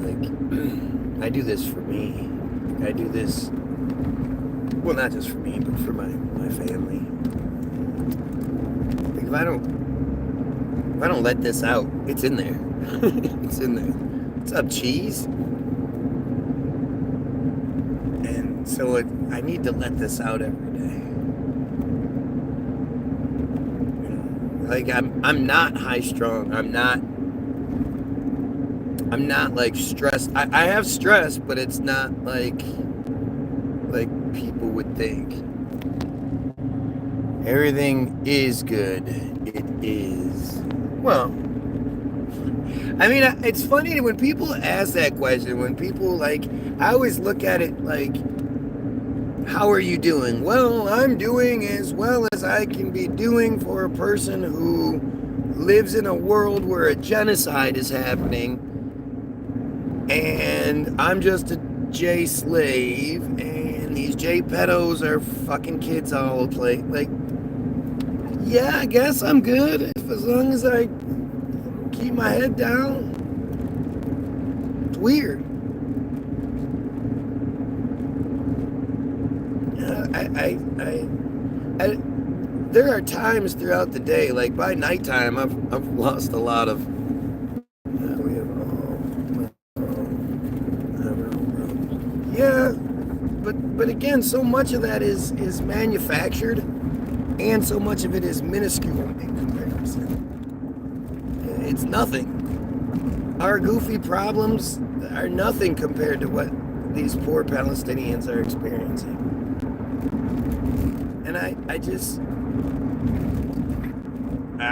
like, I do this for me. I do this, well, not just for me, but for my family. Like, if I don't let this out, it's in there. It's in there. What's up, cheese? And so I need to let this out every day. You know, like I'm not high strung. I'm not like stressed. I have stress, but it's not like people would think. Everything is good. It is. Well, I mean, it's funny when people ask that question, when people like, I always look at it like, how are you doing? Well, I'm doing as well as I can be doing for a person who lives in a world where a genocide is happening, and I'm just a J slave, and these J pedos are fucking kids all play. Like, yeah, I guess I'm good as long as I keep my head down. It's weird. There are times throughout the day, like by nighttime, I've lost a lot of. Yeah, but again, so much of that is manufactured, and so much of it is minuscule in comparison. It's nothing. Our goofy problems are nothing compared to what these poor Palestinians are experiencing. And I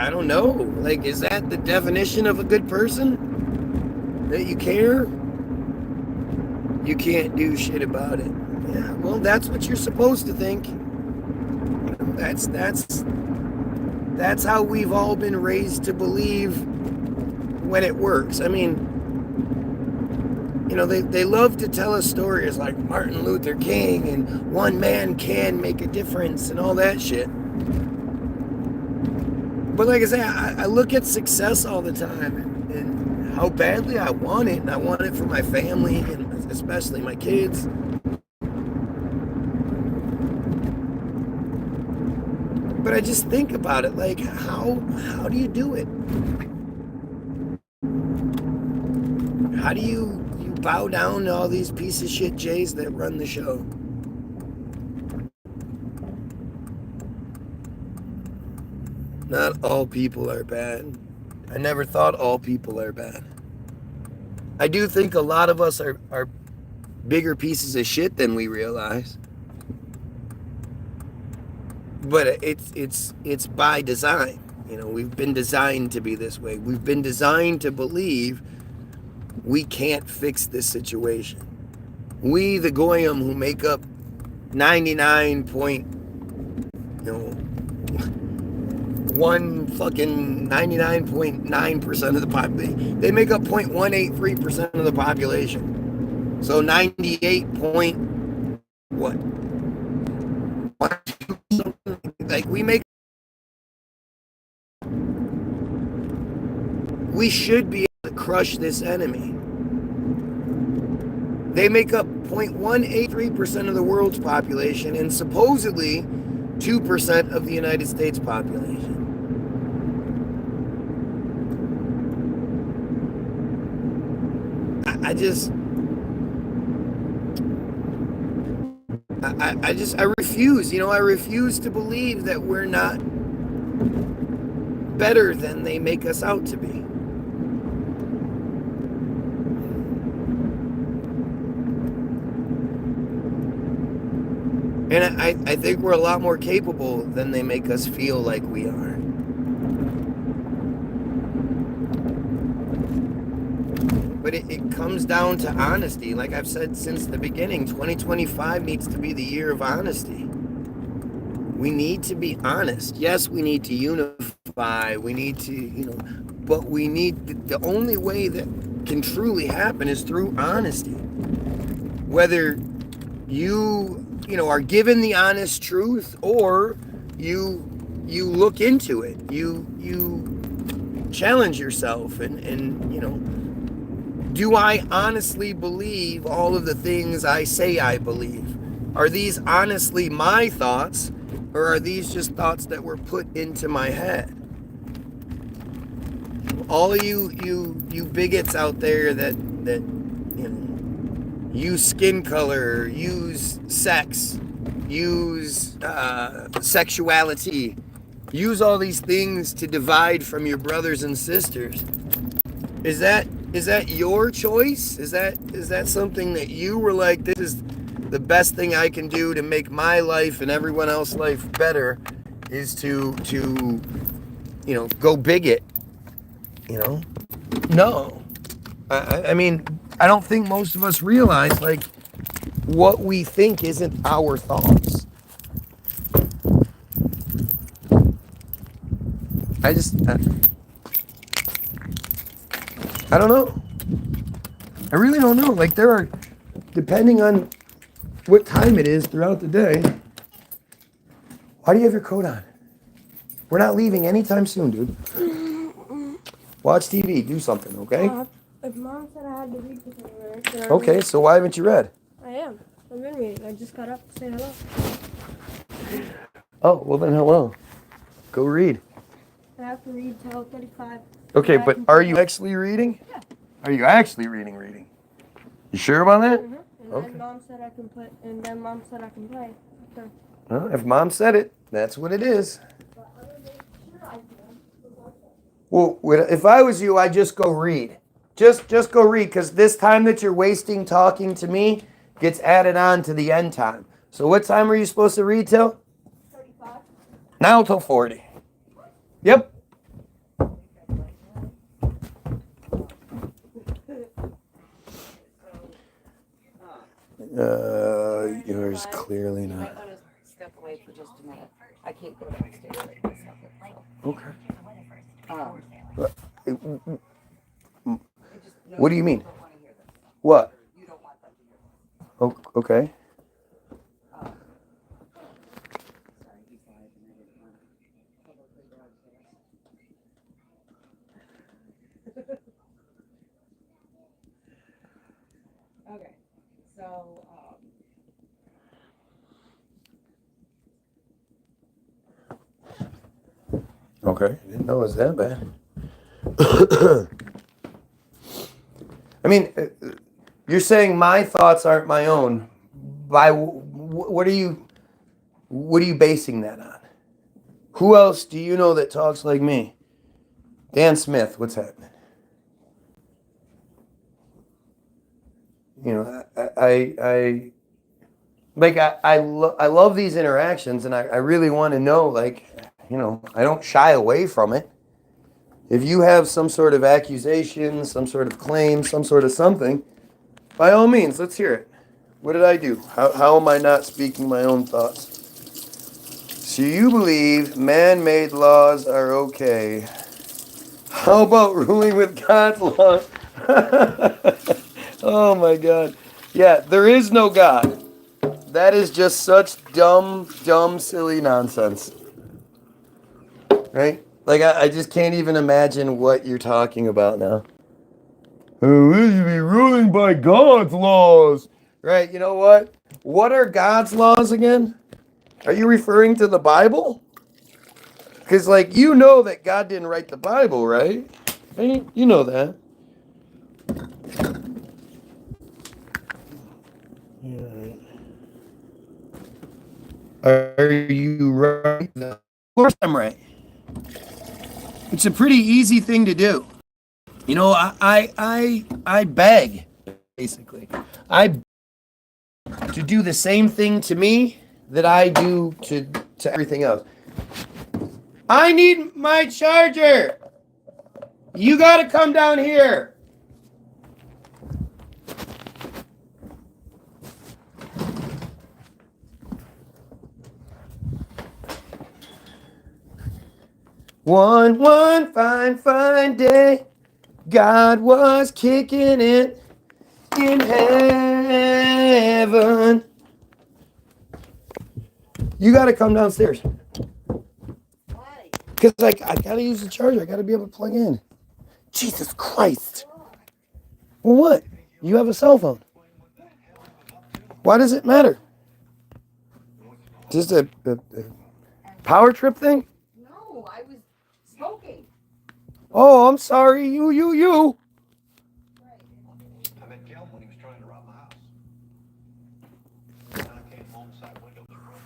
don't know. Like, is that the definition of a good person? That you care? You can't do shit about it. Yeah, well, that's what you're supposed to think. That's how we've all been raised to believe when it works. I mean, you know, they love to tell us stories like Martin Luther King and one man can make a difference and all that shit. But like I say, I look at success all the time and how badly I want it, and I want it for my family and especially my kids. But I just think about it, like, how do you do it? How do you bow down to all these piece of shit Jays that run the show? Not all people are bad. I never thought all people are bad. I do think a lot of us are bigger pieces of shit than we realize. But it's by design. You know, we've been designed to be this way. We've been designed to believe we can't fix this situation. We, the Goyim, who make up 99.9% of the population. They make up 0.183% of the population. So 98 point what? Like we should be able to crush this enemy. They make up 0.183% of the world's population and supposedly 2% of the United States population. I refuse, I refuse to believe that we're not better than they make us out to be. And I think we're a lot more capable than they make us feel like we are. But it comes down to honesty. Like I've said since the beginning, 2025 needs to be the year of honesty. We need to be honest. Yes, we need to unify. We need to, but we need, the only way that can truly happen is through honesty. Whether you are given the honest truth, or you look into it, you challenge yourself and Do I honestly believe all of the things I say I believe? Are these honestly my thoughts, or are these just thoughts that were put into my head? All of you bigots out there that use skin color, use sex, use sexuality, use all these things to divide from your brothers and sisters. Is that your choice? Is that something that you were like, this is the best thing I can do to make my life and everyone else's life better, is to go bigot? No. I mean, I don't think most of us realize, like, what we think isn't our thoughts. I don't know. I really don't know. Like, there are, depending on what time it is throughout the day. Why do you have your coat on? We're not leaving anytime soon, dude. Watch TV. Do something, okay? If Mom said I had to read with her. Okay, so why haven't you read? I am. I've been reading. I just got up to say hello. Oh, well then hello. Go read. I have to read till 35. Okay, but are you actually reading? Yeah. Are you actually reading? You sure about that? Mm-hmm. And Okay. then Mom said I can play. And then Mom said I can play. So. Well, if Mom said it, that's what it is. Well, if I was you, I'd just go read. Just go read, because this time that you're wasting talking to me gets added on to the end time. So what time are you supposed to read till? 35. Now till 40. Yep. Yours clearly not. I'm gonna step away for just a minute. I can't go downstairs right now. Okay. What do you mean? What? You don't want them to hear. Oh, okay. Okay, so, Okay. Didn't know it was that bad. I mean, you're saying my thoughts aren't my own. By what are you basing that on? Who else do you know that talks like me? Dan Smith, what's happening? I love these interactions, and I really want to know, like, I don't shy away from it. If you have some sort of accusation, some sort of claim, some sort of something, by all means, let's hear it. What did I do? How am I not speaking my own thoughts? So you believe man-made laws are okay. How about ruling with God's law? Oh my God. Yeah, there is no God. That is just such dumb, silly nonsense. Right? Like, I just can't even imagine what you're talking about now. Oh, we should be ruling by God's laws. Right, you know what? What are God's laws again? Are you referring to the Bible? Because, like, you know that God didn't write the Bible, right? Right? You know that. Are you right? Of course I'm right. It's a pretty easy thing to do. I beg, basically. I beg to do the same thing to me that I do to everything else. I need my charger. You gotta come down here. One fine day, God was kicking it in heaven. You got to come downstairs. why? Because I got to use the charger. I got to be able to plug in. Jesus Christ. Well, what? You have a cell phone. Why does it matter? Just a power trip thing? No, I was smoking. Oh, I'm sorry. You. I met Kelvin when he was trying to rob my house. When I came home, side windows were broken.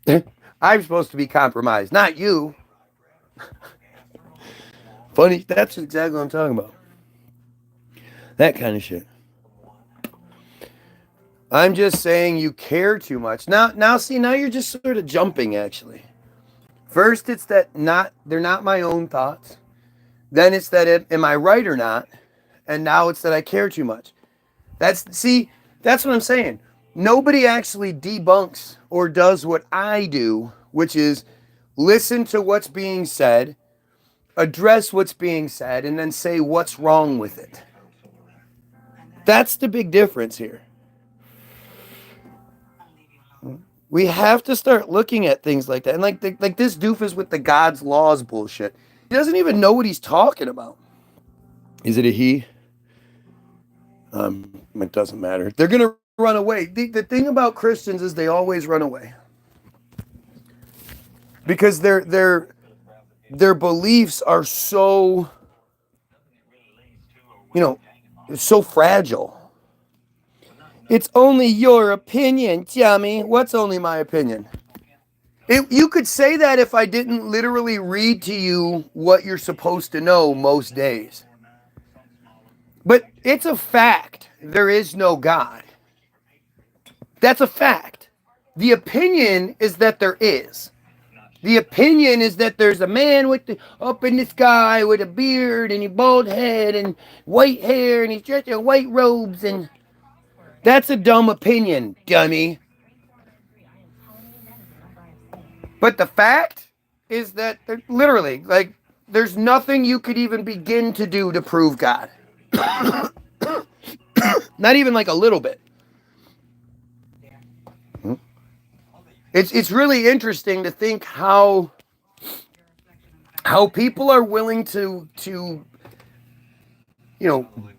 There was a kid. I'm supposed to be compromised, not you. Funny, that's exactly what I'm talking about. That kind of shit. I'm just saying you care too much. Now see, now you're just sort of jumping actually. First it's that they're not my own thoughts. Then it's that am I right or not? And now it's that I care too much. That's what I'm saying. Nobody actually debunks or does what I do, which is listen to what's being said, address what's being said, and then say what's wrong with it. That's the big difference here. We have to start looking at things like that. And like this doofus with the God's laws bullshit. He doesn't even know what he's talking about. Is it a he? It doesn't matter. They're going to run away. The thing about Christians is they always run away. Because their beliefs are so, so fragile. It's only your opinion, Jimmy. What's only my opinion? You could say that if I didn't literally read to you what you're supposed to know most days. But it's a fact. There is no God. That's a fact. The opinion is that there is. The opinion is that there's a man up in the sky with a beard and a bald head and white hair and he's dressed in white robes, and that's a dumb opinion, dummy. But the fact is that literally, there's nothing you could even begin to do to prove God. Not even like a little bit. It's really interesting to think how people are willing to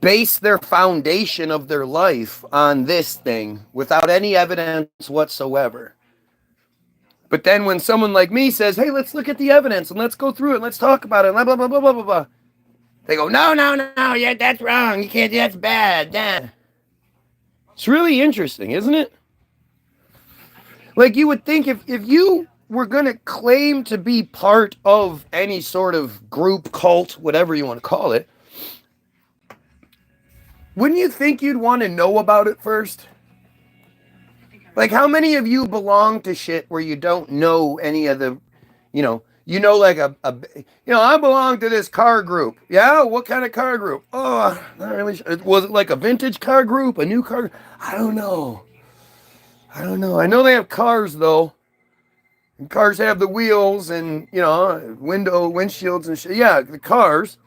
base their foundation of their life on this thing without any evidence whatsoever. But then when someone like me says, hey, let's look at the evidence and let's go through it and let's talk about it, blah, blah, blah, blah, blah, blah, blah, they go, no, yeah, that's wrong. You can't, that's bad. Nah. It's really interesting, isn't it? Like you would think if you were going to claim to be part of any sort of group, cult, whatever you want to call it, wouldn't you think you'd want to know about it first? Like how many of you belong to shit where you don't know any of the, like I belong to this car group. Yeah, what kind of car group? Oh, not really sure. Was it like a vintage car group, a new car? I don't know. I know they have cars though. And cars have the wheels and windshields and shit. Yeah, the cars.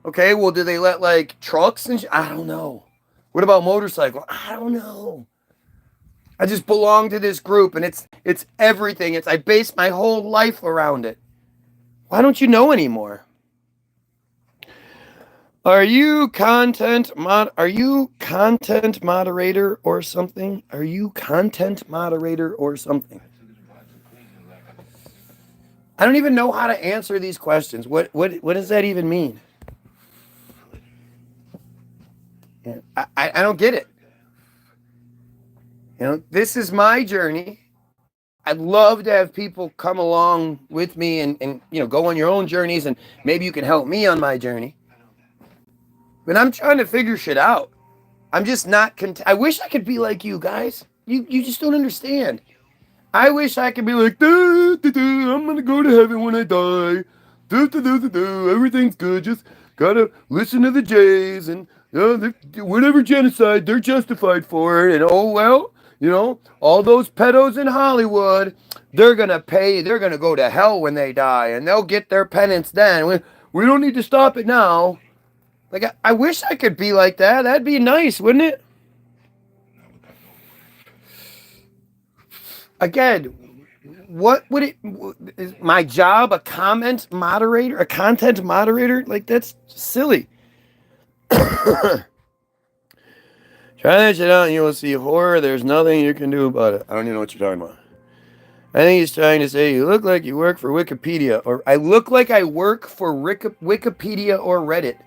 Okay, well, do they let like trucks and shit? I don't know. What about motorcycle? I don't know. I just belong to this group, and it's everything. I base my whole life around it. Why don't you know anymore? Are you content moderator or something? Are you content moderator or something? I don't even know how to answer these questions. What does that even mean? I don't get it. This is my journey. I'd love to have people come along with me and go on your own journeys, and maybe you can help me on my journey. But I'm trying to figure shit out. I'm just not I wish I could be like you guys. You just don't understand. I wish I could be like, I'm going to go to heaven when I die. Everything's good. Just got to listen to the Jays and whatever genocide, they're justified for it. And all those pedos in Hollywood, they're going to pay. They're going to go to hell when they die, and they'll get their penance then. We don't need to stop it now. Like, I wish I could be like that. That'd be nice, wouldn't it? Again, what would it, is my job a content moderator? Like, that's silly. Try that shit out and you will see horror. There's nothing you can do about it. I don't even know what you're talking about. I think he's trying to say you look like you work for Wikipedia, or I look like I work for Wikipedia or Reddit.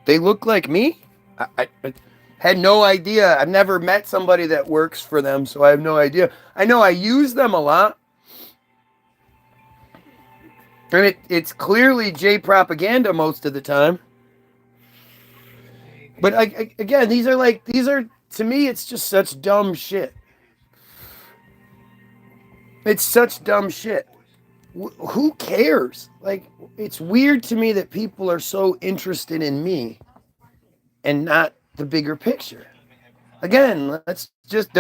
They look like me? I had no idea. I've never met somebody that works for them, so I have no idea. I know I use them a lot. And it's clearly J propaganda most of the time. But again, these are, to me, it's just such dumb shit. It's such dumb shit. Who cares? Like, it's weird to me that people are so interested in me and not the bigger picture. Again, let's just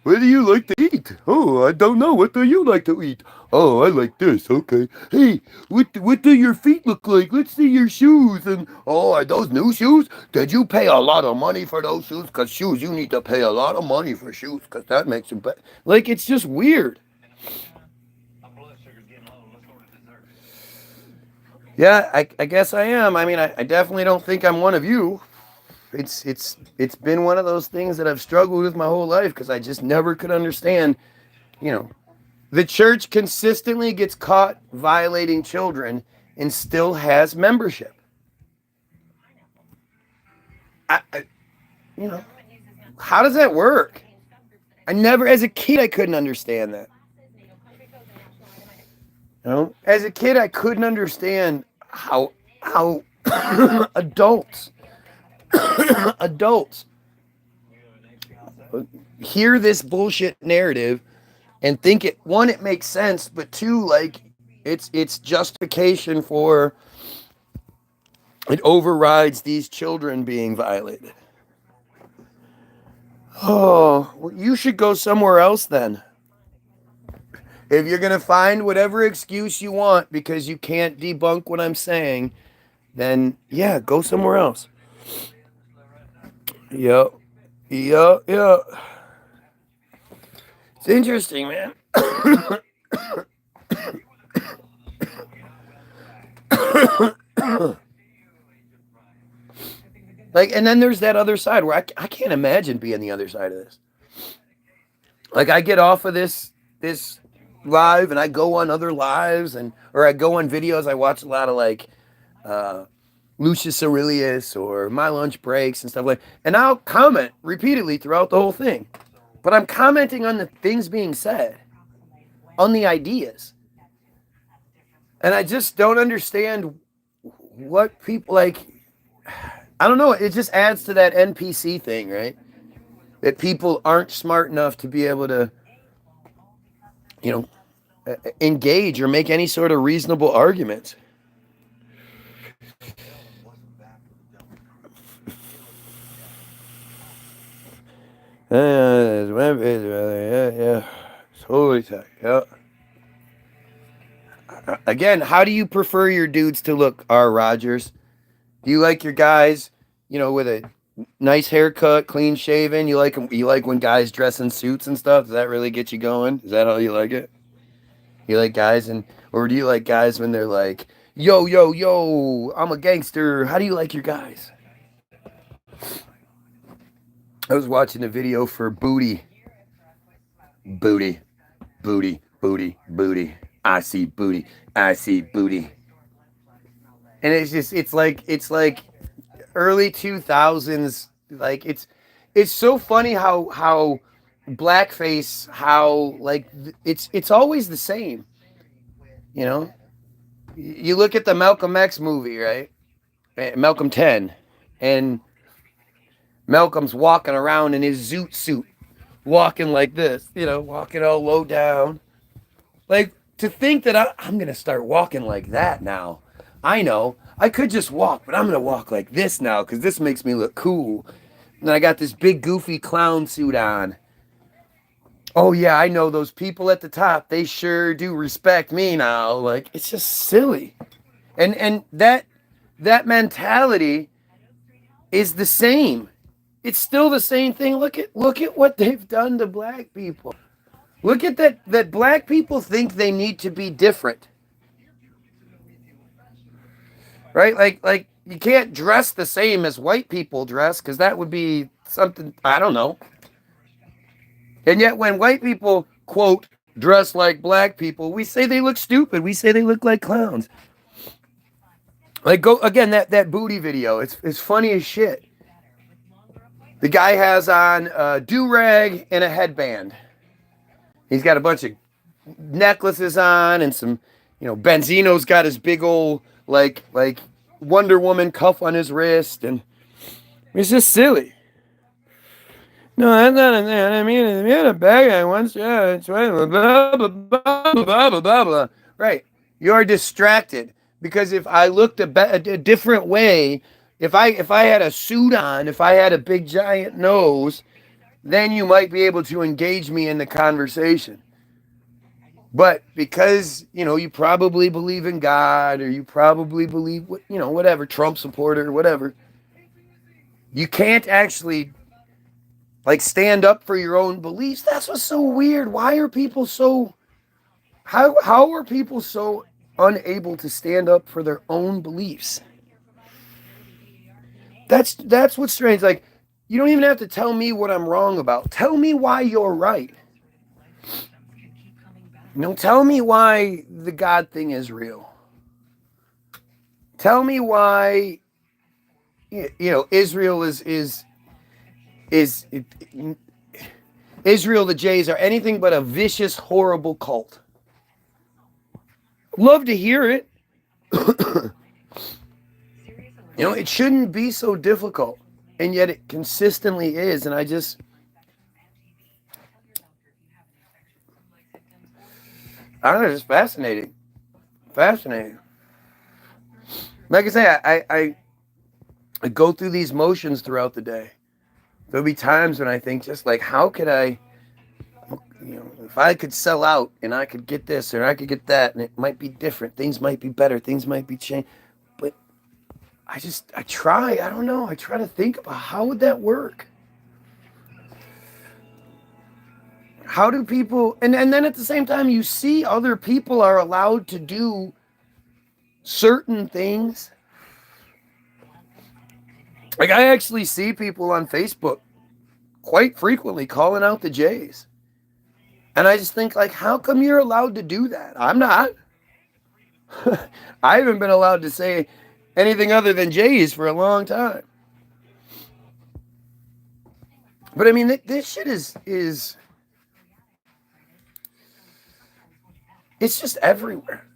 What do you like to eat? Oh, I don't know. What do you like to eat? Oh, I like this. Okay. Hey, what do your feet look like? Let's see your shoes. And oh, are those new shoes? Did you pay a lot of money for those shoes? Because shoes, you need to pay a lot of money for shoes because that makes them better. Like, it's just weird. Yeah, I guess I am. I mean, I definitely don't think I'm one of you. It's been one of those things that I've struggled with my whole life because I just never could understand, the church consistently gets caught violating children and still has membership. How does that work? As a kid, I couldn't understand that. As a kid, I couldn't understand how adults hear this bullshit narrative and think it makes sense, but two, like, it's justification for it overrides these children being violated. Oh, well, you should go somewhere else then. If you're going to find whatever excuse you want because you can't debunk what I'm saying, then yeah, go somewhere else. Yep. It's interesting, man. Like, and then there's that other side where I can't imagine being the other side of this. Like, I get off of this live and I go on other lives or I go on videos. I watch a lot of like Lucius Aurelius or My Lunch Breaks and stuff and I'll comment repeatedly throughout the whole thing. But I'm commenting on the things being said, on the ideas. And I just don't understand what people like. I don't know. It just adds to that NPC thing, right? That people aren't smart enough to be able to, engage or make any sort of reasonable argument. Yeah. Totally. Yeah. Again, how do you prefer your dudes to look, R. Rogers? Do you like your guys, with a nice haircut, clean shaven? You like them? You like when guys dress in suits and stuff? Does that really get you going? Is that how you like it? You like guys or do you like guys when they're like, yo, I'm a gangster? How do you like your guys? I was watching a video for booty. I see booty. And it's like early 2000s. Like, it's so funny how blackface, how like it's always the same. You look at the Malcolm X movie, right? Malcolm 10, and Malcolm's walking around in his zoot suit, walking like this, walking all low down. Like, to think that I'm going to start walking like that now. I know, I could just walk, but I'm going to walk like this now because this makes me look cool. And I got this big goofy clown suit on. Oh yeah, I know those people at the top, they sure do respect me now. Like, it's just silly. And that mentality is the same. It's still the same thing. Look at what they've done to black people. Look at that black people think they need to be different. Right? Like you can't dress the same as white people dress, because that would be something, I don't know. And yet when white people, quote, dress like black people, we say they look stupid. We say they look like clowns. Like, go again, that booty video. It's funny as shit. The guy has on a do-rag and a headband. He's got a bunch of necklaces on and some, Benzino's got his big old, like Wonder Woman cuff on his wrist. And it's just silly. No, that's not a thing. I mean, we had a bad guy once. Yeah, it's right. Blah, blah, blah, blah, blah, blah, blah. Right. You're distracted. Because if I looked a different way, if I had a suit on, if I had a big giant nose, then you might be able to engage me in the conversation. But because, you probably believe in God, or you probably believe, whatever, Trump supporter, whatever, you can't actually, stand up for your own beliefs. That's what's so weird. Why are people so, how are people so unable to stand up for their own beliefs? That's what's strange. Like, you don't even have to tell me what I'm wrong about. Tell me why you're right. Tell me why the God thing is real. Tell me why, Israel is Israel, the Jays, are anything but a vicious, horrible cult. Love to hear it. It shouldn't be so difficult, and yet it consistently is. And I don't know, it's fascinating. Fascinating. Like I say, I go through these motions throughout the day. There'll be times when I think, just like, how could I, if I could sell out and I could get this or I could get that, and it might be different, things might be better, things might be changed. But I try to think about how would that work? How do people, and then at the same time, you see other people are allowed to do certain things. Like, I actually see people on Facebook quite frequently calling out the Jays. And I just think, how come you're allowed to do that? I'm not. I haven't been allowed to say anything other than Jays for a long time. But I mean, this shit is it's just everywhere.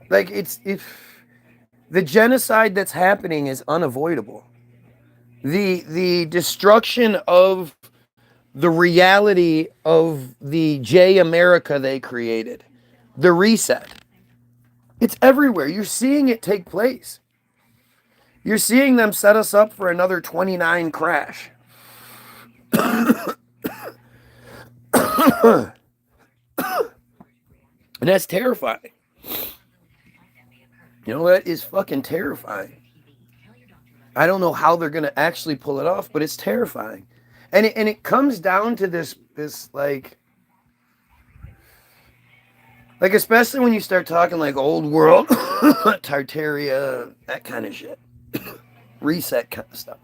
If the genocide that's happening is unavoidable. The destruction of the reality of the J America they created. The reset. It's everywhere. You're seeing it take place. You're seeing them set us up for another 29 crash. And that's terrifying. That is fucking terrifying. I don't know how they're going to actually pull it off, but it's terrifying. And it comes down to this especially when you start talking old world, Tartaria, that kind of shit. Reset kind of stuff.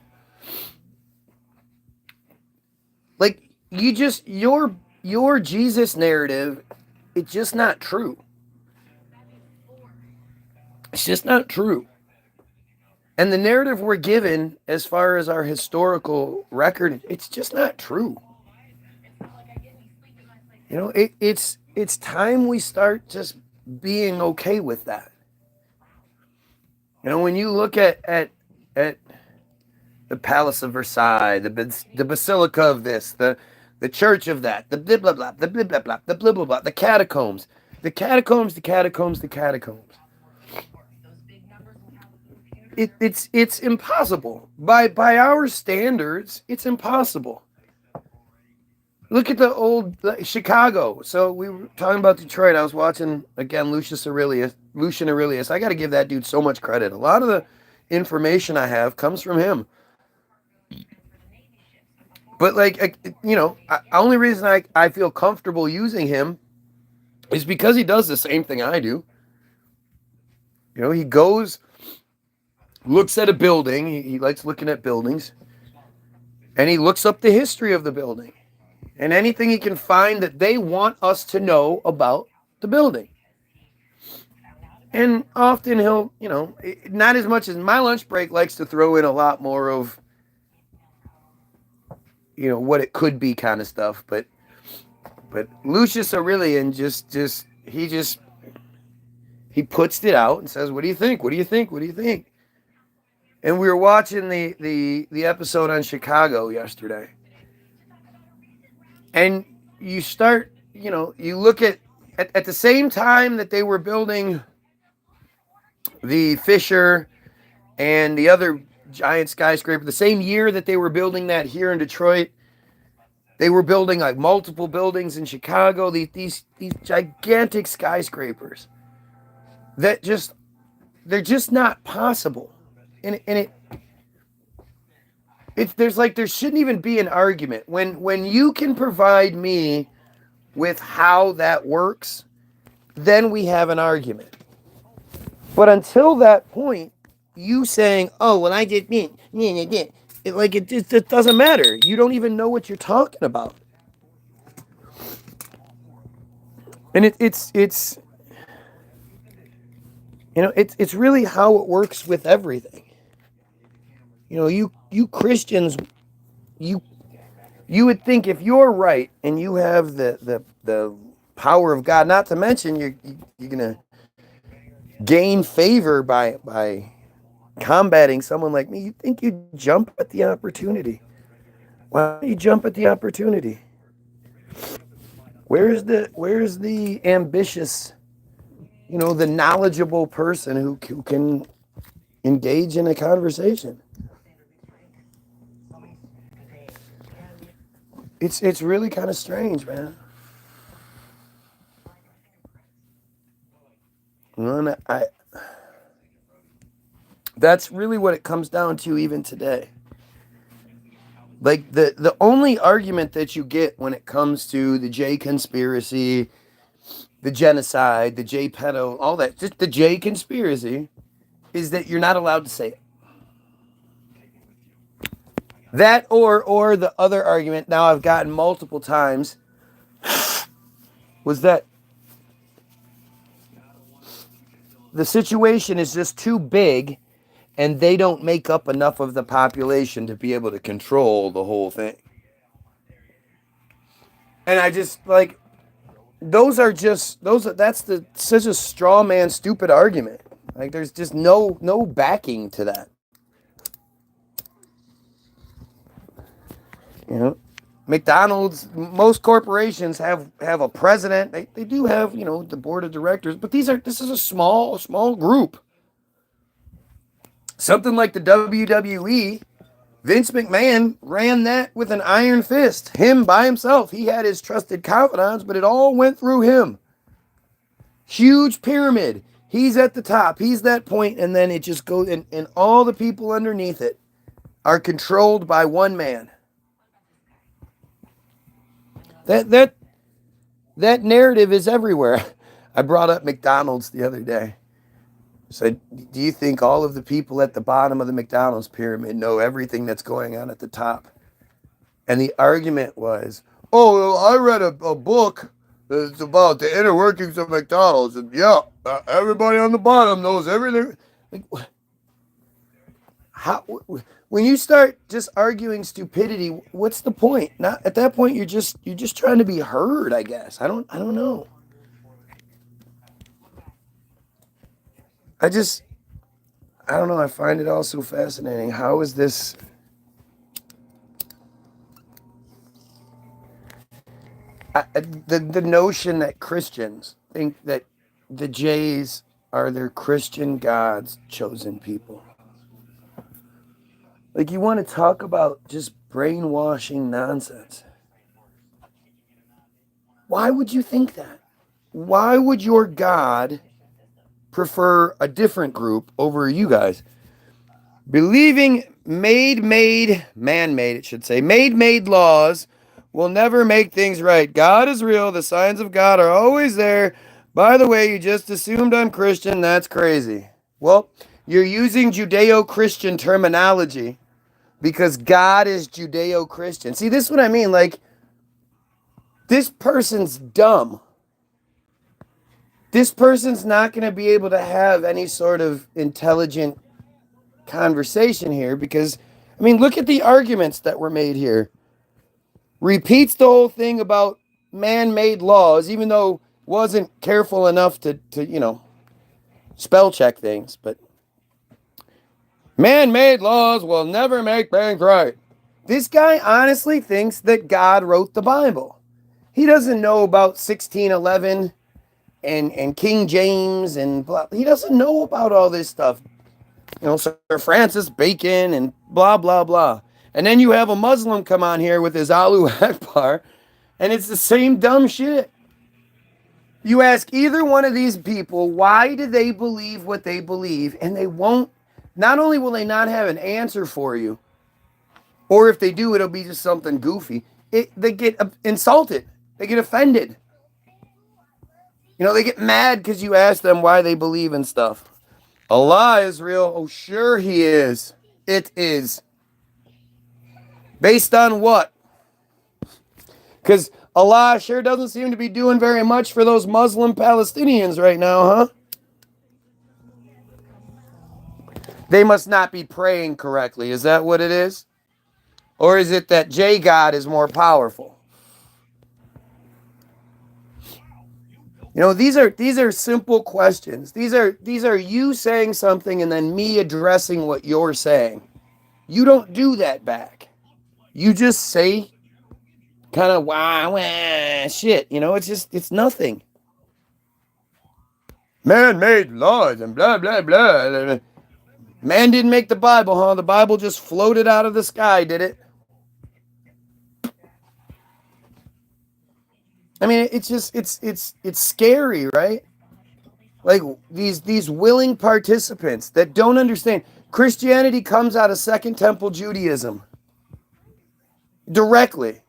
Your Jesus narrative, it's just not true. It's just not true. And the narrative we're given, as far as our historical record, it's just not true. It's time we start just being okay with that. When you look at the Palace of Versailles, the Basilica of this, the church of that, the blah blah blah, the blah blah blah, the blah blah blah, the catacombs. It's impossible. By our standards, it's impossible. Look at the old Chicago. So we were talking about Detroit. I was watching, again, Lucian Aurelius. I got to give that dude so much credit. A lot of the information I have comes from him. But only reason I feel comfortable using him is because he does the same thing I do. He goes looks at a building. He likes looking at buildings. And he looks up the history of the building. And anything he can find that they want us to know about the building. And often he'll, not as much as my lunch break likes to throw in a lot more of, what it could be kind of stuff. But Lucius Aurelian he puts it out and says, what do you think? What do you think? What do you think? And we were watching the episode on Chicago yesterday. And you start, you look at the same time that they were building the Fisher and the other giant skyscraper, the same year that they were building that here in Detroit, they were building like multiple buildings in Chicago, these gigantic skyscrapers that they're just not possible. And there shouldn't even be an argument. When you can provide me with how that works, then we have an argument. But until that point, you saying, "Oh, well, I did me," it doesn't matter. You don't even know what you're talking about. And it's really how it works with everything. You Christians, you would think if you're right and you have the power of God, not to mention you're gonna gain favor by combating someone like me, you think you'd jump at the opportunity. Why don't you jump at the opportunity? Where's the ambitious, the knowledgeable person who can engage in a conversation? It's really kind of strange, man. And that's really what it comes down to even today. Like the only argument that you get when it comes to the J conspiracy, the genocide, the J pedo, all that, just the J conspiracy, is that you're not allowed to say it. That or the other argument, now I've gotten multiple times, was that the situation is just too big and they don't make up enough of the population to be able to control the whole thing. And I just that's such a straw man stupid argument. Like there's just no backing to that. McDonald's, most corporations have a president. They do have, the board of directors, but this is a small group. Something like the WWE, Vince McMahon ran that with an iron fist. Him by himself. He had his trusted confidants, but it all went through him. Huge pyramid. He's at the top. He's that point, and then it just goes, and all the people underneath it are controlled by one man. That narrative is everywhere. I brought up McDonald's the other day. Said, do you think all of the people at the bottom of the McDonald's pyramid know everything that's going on at the top? And the argument was, I read a book that's about the inner workings of McDonald's. And everybody on the bottom knows everything. Like, when you start just arguing stupidity, what's the point? Not at that point, you're just trying to be heard, I guess. I don't know. I don't know. I find it all so fascinating. How is this? The notion that Christians think that the Jays are their Christian God's chosen people. Like, you want to talk about just brainwashing nonsense. Why would you think that? Why would your God prefer a different group over you guys? Believing man-made laws will never make things right. God is real. The signs of God are always there. By the way, you just assumed I'm Christian. That's crazy. Well, You're using Judeo-Christian terminology because God is Judeo-Christian. See, this is what I mean. Like, this person's dumb. This person's not going to be able to have any sort of intelligent conversation here because, I mean, look at the arguments that were made here. Repeats the whole thing about man-made laws, even though wasn't careful enough to spell check things, but man-made laws will never make things right. This guy honestly thinks that God wrote the Bible. He doesn't know about 1611 and King James and blah. He doesn't know about all this stuff. Sir Francis Bacon and blah, blah, blah. And then you have a Muslim come on here with his Allahu Akbar, and it's the same dumb shit. You ask either one of these people, why do they believe what they believe? And they won't, not only will they not have an answer for you, or if they do, it'll be just something goofy. They get insulted. They get offended. They get mad because you ask them why they believe in stuff. Allah is real. Oh, sure he is. It is. Based on what? Because Allah sure doesn't seem to be doing very much for those Muslim Palestinians right now, huh? They must not be praying correctly. Is that what it is? Or is it that J God is more powerful? These are simple questions. These are you saying something and then me addressing what you're saying. You don't do that back. You just say kind of wah shit. It's nothing. Man-made laws and blah, blah, blah. Man didn't make the Bible, huh? The Bible just floated out of the sky, did it? I mean, it's scary, right? Like these willing participants that don't understand. Christianity comes out of Second Temple Judaism. Directly.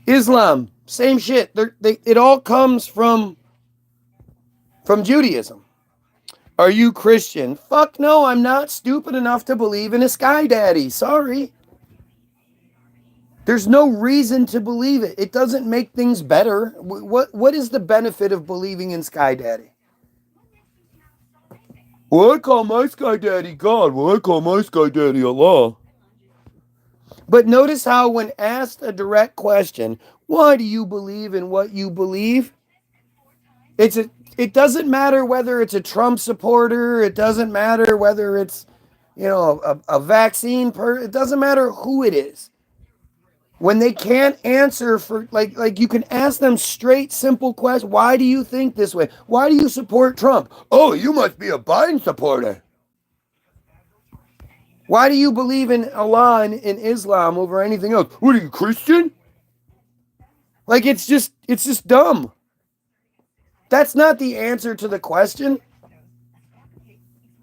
Islam, same shit. It all comes from Judaism. Are you Christian? Fuck no, I'm not stupid enough to believe in a sky daddy. Sorry. There's no reason to believe it. It doesn't make things better. What is the benefit of believing in Sky Daddy? Well, I call my Sky Daddy God. Well, I call my Sky Daddy Allah. But notice how when asked a direct question, why do you believe in what you believe? It doesn't matter whether it's a Trump supporter. It doesn't matter whether it's, a vaccine it doesn't matter who it is. When they can't answer for, like you can ask them straight, simple questions. Why do you think this way? Why do you support Trump? Oh, you must be a Biden supporter. Why do you believe in Allah and in Islam over anything else? What are you, Christian? Like, it's just dumb. That's not the answer to the question.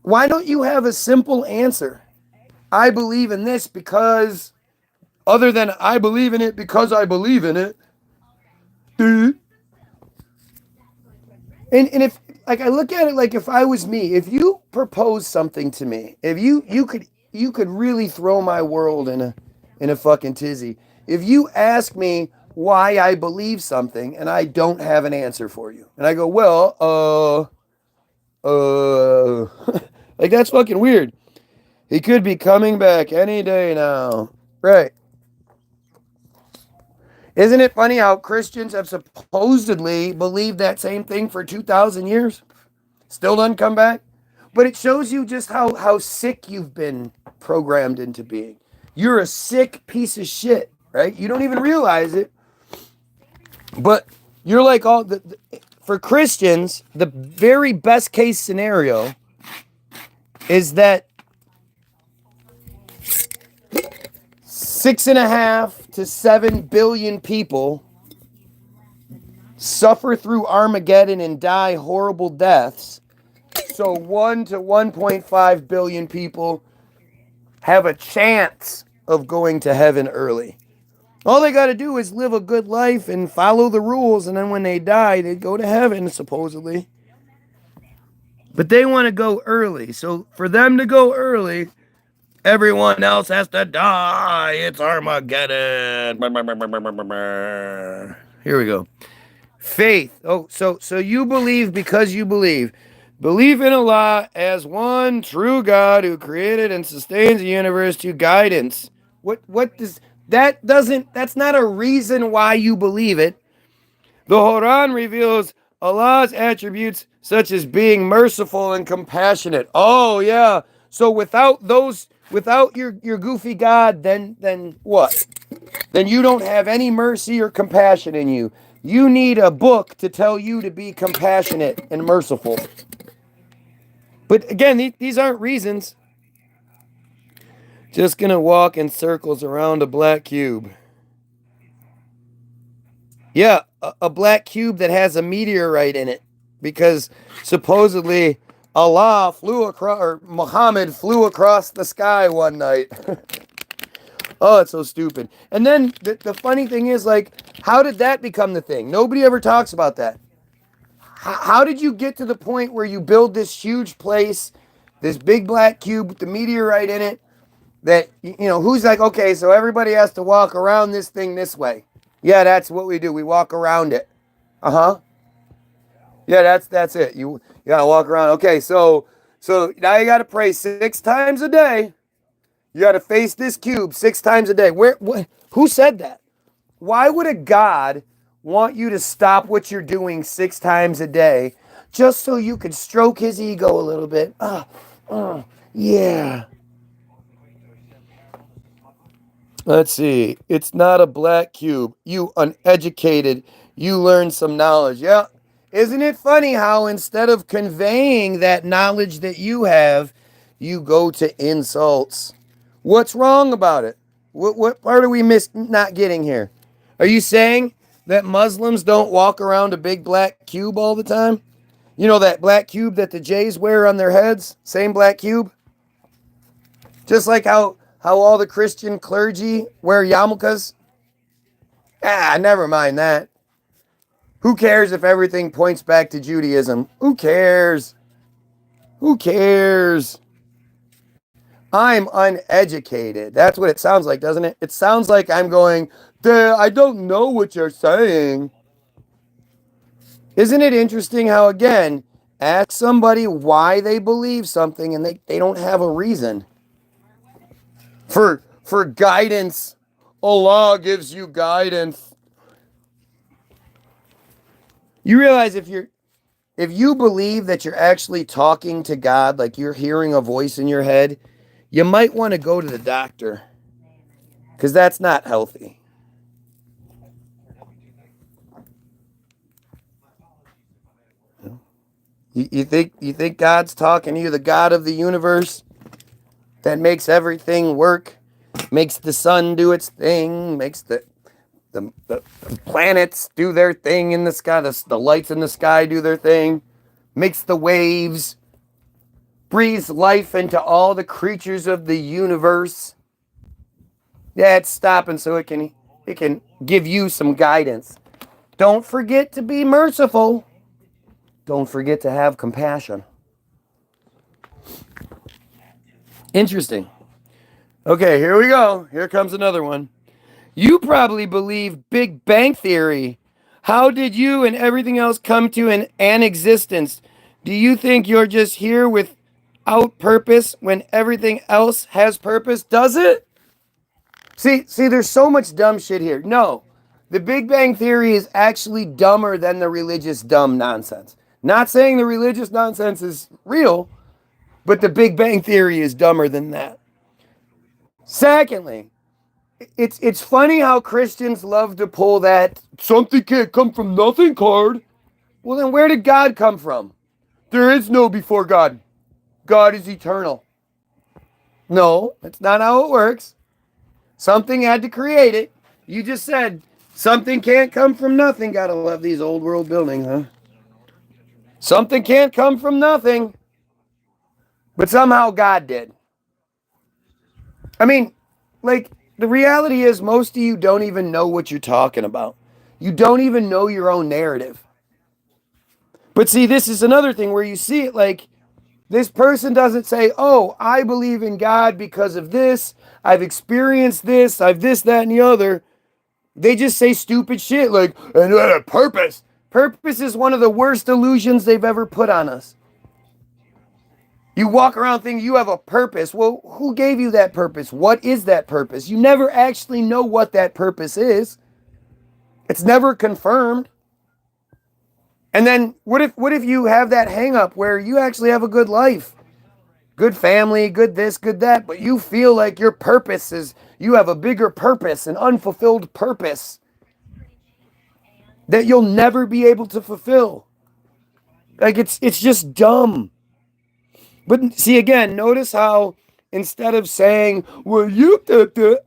Why don't you have a simple answer? I believe in this because... Other than I believe in it because I believe in it. And if, like, I look at it like if I was me, if you propose something to me, if you could really throw my world in a fucking tizzy. If you ask me why I believe something and I don't have an answer for you, and I go, well, like, that's fucking weird. He could be coming back any day now. Right. Isn't it funny how Christians have supposedly believed that same thing for 2,000 years? Still doesn't come back? But it shows you just how sick you've been programmed into being. You're a sick piece of shit, right? You don't even realize it. But you're like for Christians, the very best case scenario is that 6.5 to 7 billion people suffer through Armageddon and die horrible deaths. So 1 to 1.5 billion people have a chance of going to heaven early. All they got to do is live a good life and follow the rules, and then when they die, they go to heaven, supposedly. But they want to go early. So for them to go early, everyone else has to die. It's Armageddon. Here we go. Faith. Oh, so you believe because you believe. Believe in Allah as one true God who created and sustains the universe to guidance. What does that doesn't that's not a reason why you believe it. The Quran reveals Allah's attributes such as being merciful and compassionate. Oh yeah. So without your goofy God, then what? Then you don't have any mercy or compassion in you. You need a book to tell you to be compassionate and merciful. But again, these aren't reasons. Just gonna walk in circles around a black cube. Yeah, a black cube that has a meteorite in it. Because supposedly Allah flew across, or Muhammad flew across the sky one night. Oh, it's so stupid. And then the funny thing is, like, how did that become the thing? Nobody ever talks about that. How did you get to the point where you build this huge place, this big black cube with the meteorite in it, that, who's like, okay, so everybody has to walk around this thing this way. Yeah, that's what we do. We walk around it. Uh-huh. Yeah, that's it. You gotta walk around. Okay, so now you gotta pray 6 times a day. You gotta face this cube 6 times a day. Who said that? Why would a God want you to stop what you're doing 6 times a day just so you could stroke his ego a little bit? Yeah. Let's see. It's not a black cube. You uneducated. You learn some knowledge. Yeah. Isn't it funny how instead of conveying that knowledge that you have, you go to insults? What's wrong about it? What part are we not getting here? Are you saying that Muslims don't walk around a big black cube all the time? You know that black cube that the Jays wear on their heads? Same black cube? Just like how all the Christian clergy wear yarmulkes? Never mind that. Who cares if everything points back to Judaism? Who cares? Who cares? I'm uneducated. That's what it sounds like, doesn't it? It sounds like I'm going, I don't know what you're saying. Isn't it interesting how, again, ask somebody why they believe something and they don't have a reason. For guidance, Allah gives you guidance. You realize if you believe that you're actually talking to God, like you're hearing a voice in your head, you might want to go to the doctor, because that's not healthy. You think God's talking to you, the God of the universe that makes everything work, makes the sun do its thing, makes the planets do their thing in the sky, the lights in the sky do their thing, makes the waves, breathes life into all the creatures of the universe. Yeah, it's stopping so it can give you some guidance. Don't forget to be merciful. Don't forget to have compassion. Interesting. Okay, here we go. Here comes another one. You probably believe Big Bang Theory. How did you and everything else come to an existence? Do you think you're just here without purpose when everything else has purpose? Does it? See, there's so much dumb shit here. No, the Big Bang Theory is actually dumber than the religious dumb nonsense. Not saying the religious nonsense is real, but the Big Bang Theory is dumber than that. Secondly, it's funny how Christians love to pull that something can't come from nothing card. Well, then where did God come from? There is no before God. God is eternal. No, that's not how it works. Something had to create it. You just said something can't come from nothing. Gotta love these old world buildings, huh? Something can't come from nothing. But somehow God did. I mean, like, the reality is most of you don't even know what you're talking about. You don't even know your own narrative. But see, this is another thing where you see it like, This person doesn't say, oh, I believe in God because of this. I've experienced this. I've this, that, and the other. They just say stupid shit like, and a purpose. Purpose is one of the worst illusions they've ever put on us. You walk around thinking you have a purpose. Well, who gave you that purpose? What is that purpose? You never actually know what that purpose is. It's never confirmed. And then what if you have that hang up where you actually have a good life? Good family, good this, good that, but you feel like your purpose is, you have a bigger purpose, an unfulfilled purpose that you'll never be able to fulfill. Like it's just dumb. But see, again, notice how instead of saying, well,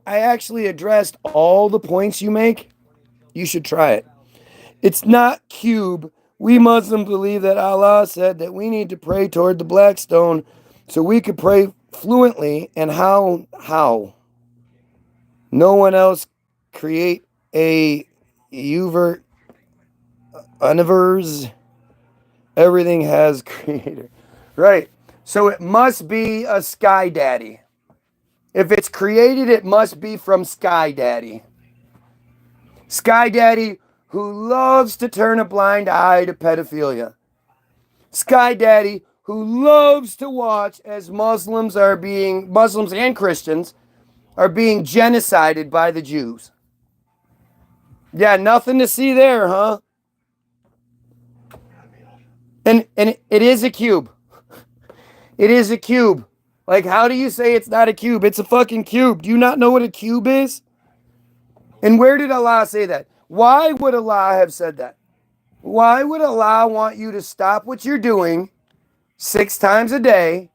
I actually addressed all the points you make. You should try it. It's not cube. We Muslims believe that Allah said that we need to pray toward the black stone so we could pray fluently. And how? No one else create a universe. Everything has creator. Right. So it must be a Sky Daddy. If it's created, it must be from Sky Daddy. Sky Daddy who loves to turn a blind eye to pedophilia. Sky Daddy who loves to watch as Muslims and Christians are being genocided by the Jews. Yeah, nothing to see there, huh? And it is a cube. It is a cube. Like, how do you say it's not a cube? It's a fucking cube. Do you not know what a cube is? And where did Allah say that? Why would Allah have said that? Why would Allah want you to stop what you're doing 6 times a day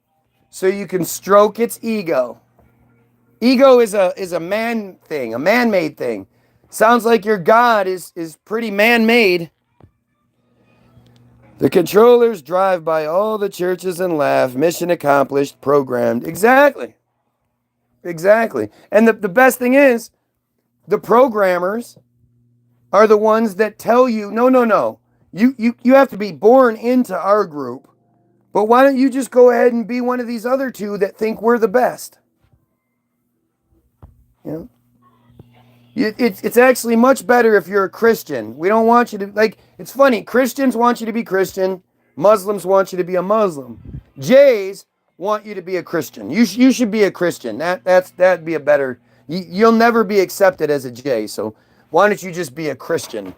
so you can stroke its ego? Ego is a man thing, a man-made thing. Sounds like your God is pretty man-made. The controllers drive by all the churches and laugh. Mission accomplished, programmed. Exactly. And the best thing is, the programmers are the ones that tell you, no. You have to be born into our group. But why don't you just go ahead and be one of these other two that think we're the best? You know? It's actually much better if you're a Christian. We don't want you to, like, it's funny. Christians want you to be Christian. Muslims want you to be a Muslim. Jays want you to be a Christian. You should be a Christian. That'd be a better, you'll never be accepted as a Jay. So why don't you just be a Christian?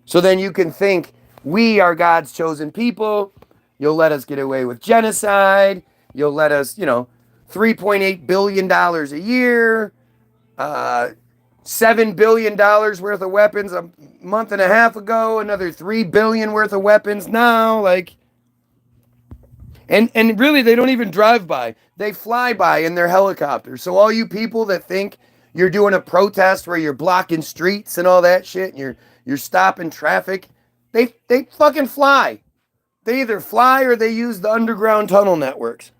So then you can think, we are God's chosen people. You'll let us get away with genocide. You'll let us, $3.8 billion a year. $7 billion worth of weapons a month and a half ago, another $3 billion worth of weapons now, like, and really they don't even drive by. They fly by in their helicopters. So all you people that think you're doing a protest where you're blocking streets and all that shit, and you're stopping traffic, they fucking fly. They either fly or they use the underground tunnel networks.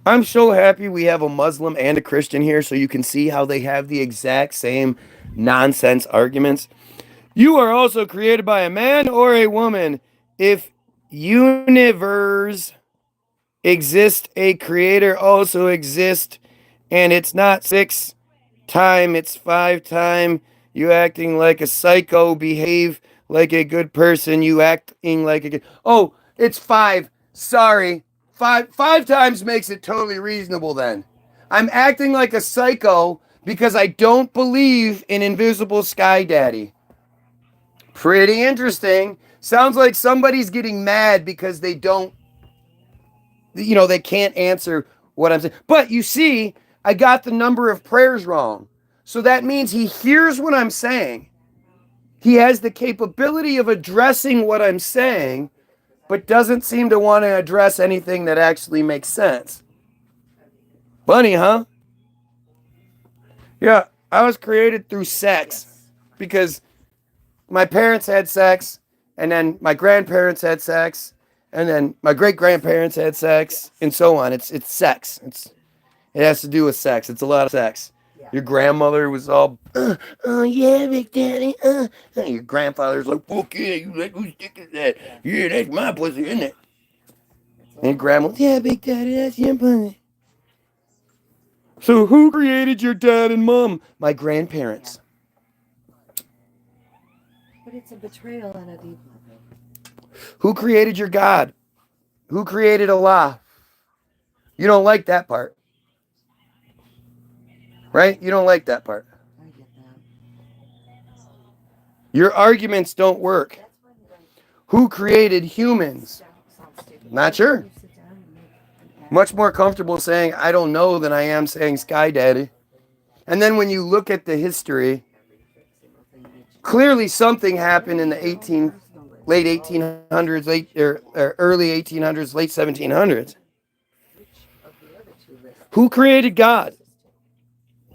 I'm so happy we have a Muslim and a Christian here so you can see how they have the exact same nonsense arguments. You are also created by a man or a woman. If universe exists, a creator also exists, and it's not 6 time, it's 5 time. You acting like a psycho, behave like a good person. You acting like a good... Oh, it's 5. Sorry. 5 times makes it totally reasonable then. I'm acting like a psycho because I don't believe in invisible Sky Daddy. Pretty interesting. Sounds like somebody's getting mad because they don't, they can't answer what I'm saying. But you see, I got the number of prayers wrong. So that means he hears what I'm saying. He has the capability of addressing what I'm saying, but doesn't seem to want to address anything that actually makes sense. Funny, huh? Yeah, I was created through sex because my parents had sex, and then my grandparents had sex, and then my great-grandparents had sex, and so on. It's sex. It has to do with sex. It's a lot of sex. Yeah. Your grandmother was all, oh yeah, Big Daddy. And your grandfather's like, fuck yeah, you let whose dick is that? Yeah, that's my pussy, isn't it? And grandma, yeah, Big Daddy, that's your pussy. So who created your dad and mom? My grandparents. But it's a betrayal on a deep level. Who created your God? Who created Allah? You don't like that part. Right? You don't like that part. I get that. Your arguments don't work. That's when Who created humans? sounds stupid. Not sure. You sit down and make an act. Much more comfortable saying I don't know than I am saying Sky Daddy. And then when you look at the history, clearly something happened in the late 1800s, early 1800s, late 1700s. Who created God?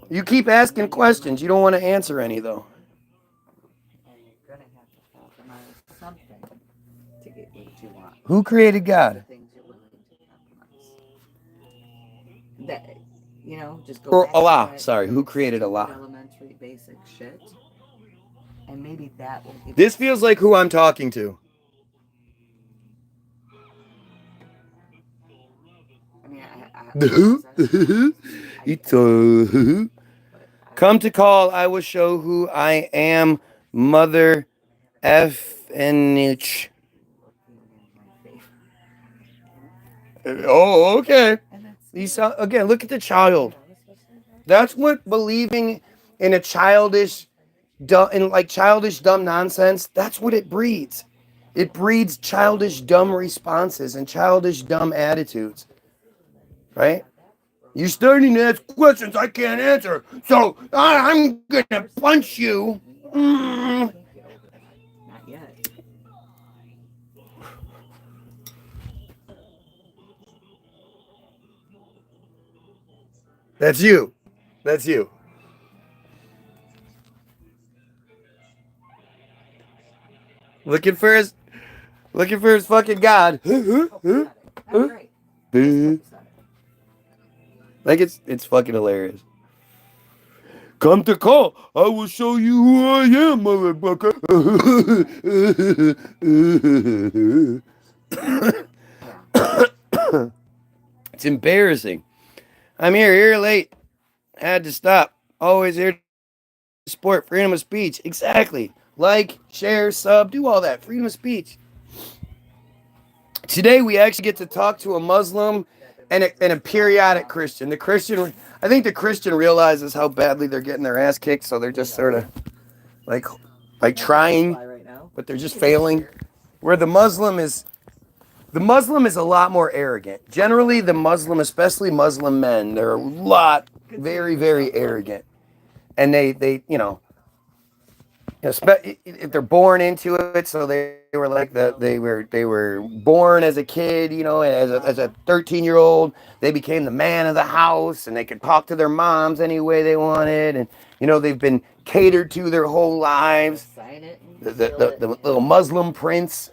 You keep asking questions. You don't want to answer any, though. And you're gonna have to compromise something to get what you want. Who created God? Things you're willing to compromise. That just go Or back Allah. to that Sorry, who created stupid Allah? Elementary basic shit. And maybe that will give This feels like who I'm talking to. I mean, Come to call, I will show who I am, Mother F and H. Oh, okay. Again, look at the child. That's what believing in a childish dumb nonsense, that's what it breeds. It breeds childish dumb responses and childish dumb attitudes. Right? You're starting to ask questions I can't answer, so I'm gonna punch you. Not yet. That's you. That's you. Looking for his fucking God. Right. Like it's fucking hilarious. Come to call. I will show you who I am, motherfucker. It's embarrassing. I'm here late. Had to stop. Always here to support freedom of speech. Exactly. Like, share, sub, do all that. Freedom of speech. Today we actually get to talk to a Muslim and a periodic Christian. I think the Christian realizes how badly they're getting their ass kicked, so they're just sort of like trying, but they're just failing. Where the Muslim is a lot more arrogant. Generally, the Muslim, especially Muslim men, they're very, very arrogant, and they if they're born into it, so they were like they were born as a kid, as a 13-year-old, they became the man of the house, and they could talk to their moms any way they wanted, and they've been catered to their whole lives. The little Muslim prince,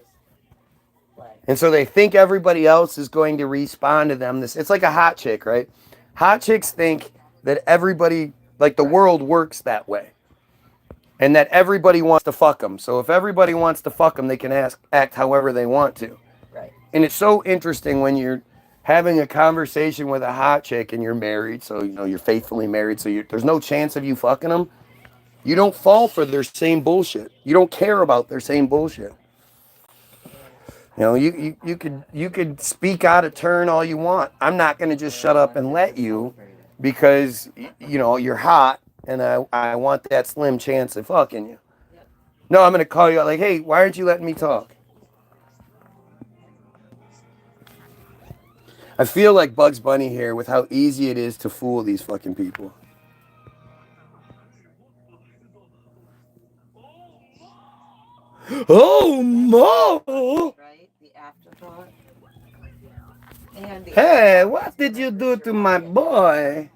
and so they think everybody else is going to respond to them. It's like a hot chick, right? Hot chicks think that everybody, like the world works that way. And that everybody wants to fuck them. So if everybody wants to fuck them, they can act however they want to. Right. And it's so interesting when you're having a conversation with a hot chick and you're married, so you're faithfully married, so there's no chance of you fucking them. You don't fall for their same bullshit. You don't care about their same bullshit. You could speak out of turn all you want. I'm not going to just shut up and let you because you're hot. And I want that slim chance of fucking you. No, I'm going to call you out like, hey, why aren't you letting me talk? I feel like Bugs Bunny here with how easy it is to fool these fucking people. Oh, Mo! Right? The afterthought. Hey, what did you do to my boy?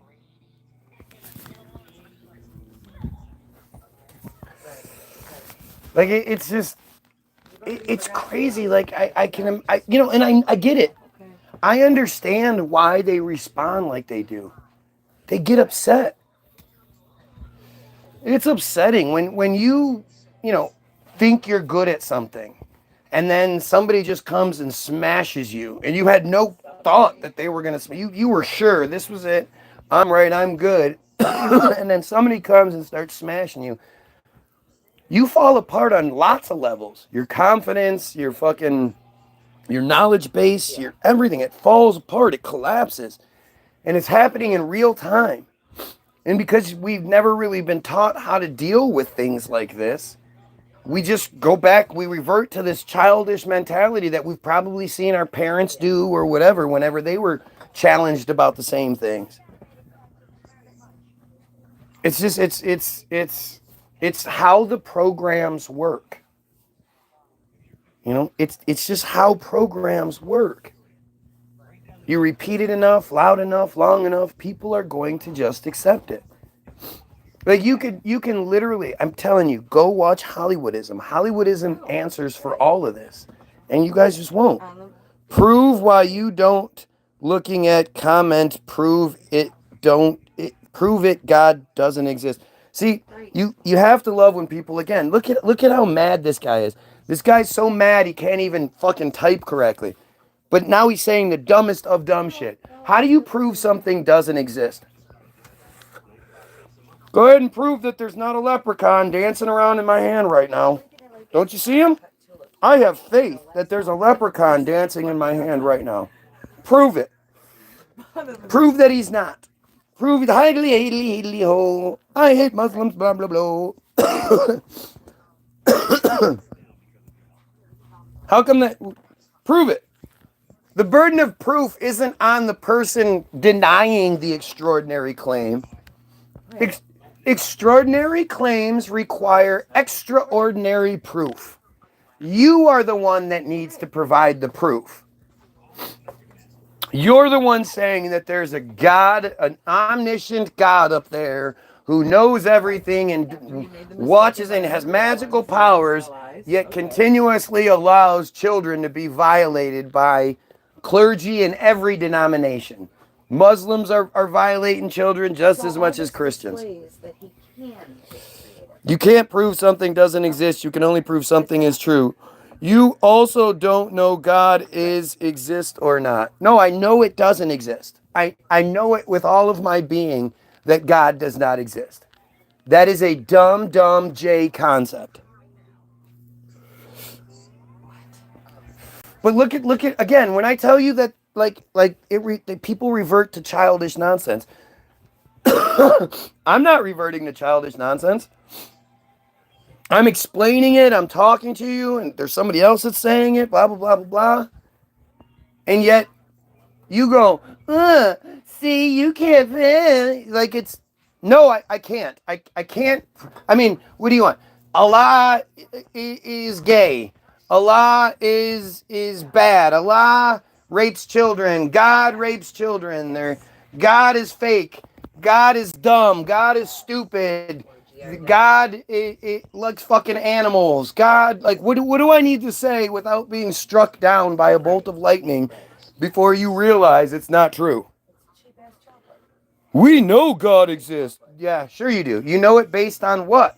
Like it's just, it's crazy. Like I get it. I understand why they respond like they do. They get upset. It's upsetting when you think you're good at something, and then somebody just comes and smashes you, and you had no thought that they were gonna. You were sure this was it. I'm right. I'm good. And then somebody comes and starts smashing you. You fall apart on lots of levels. Your confidence, your knowledge base, your everything. It falls apart. It collapses, and it's happening in real time. And because we've never really been taught how to deal with things like this, we just go back, we revert to this childish mentality that we've probably seen our parents do or whatever whenever they were challenged about the same things. It's just it's how the programs work. It's just how programs work. You repeat it enough, loud enough, long enough, people are going to just accept it. Like you can literally, I'm telling you, go watch Hollywoodism. Hollywoodism answers for all of this. And you guys just won't. Prove why you don't. Looking at comment, prove it God doesn't exist. See, you have to love when people, again, look at how mad this guy is. This guy's so mad he can't even fucking type correctly. But now he's saying the dumbest of dumb shit. How do you prove something doesn't exist? Go ahead and prove that there's not a leprechaun dancing around in my hand right now. Don't you see him? I have faith that there's a leprechaun dancing in my hand right now. Prove it. Prove that he's not. Prove it. I hate Muslims, blah, blah, blah. How come that? Prove it. The burden of proof isn't on the person denying the extraordinary claim. Extraordinary claims require extraordinary proof. You are the one that needs to provide the proof. You're the one saying that there's a God, an omniscient God up there who knows everything and watches and has magical powers, yet continuously allows children to be violated by clergy in every denomination. Muslims are violating children just as much as Christians. You can't prove something doesn't exist. You can only prove something is true. You also don't know God exists or not. No, I know it doesn't exist. I know it with all of my being that God does not exist. That is a dumb J concept. But look at again, when I tell you that people revert to childish nonsense. I'm not reverting to childish nonsense. I'm explaining it, I'm talking to you, and there's somebody else that's saying it, blah, blah, blah, blah, blah. And yet, you go, see, you can't, like it's, no, I can't. I can't, I mean, what do you want? Allah is gay. Allah is bad. Allah rapes children. God rapes children. God is fake. God is dumb. God is stupid. God it likes fucking animals. God, like, what do I need to say without being struck down by a bolt of lightning before you realize it's not true? We know God exists. Yeah, sure you do. You know it based on what?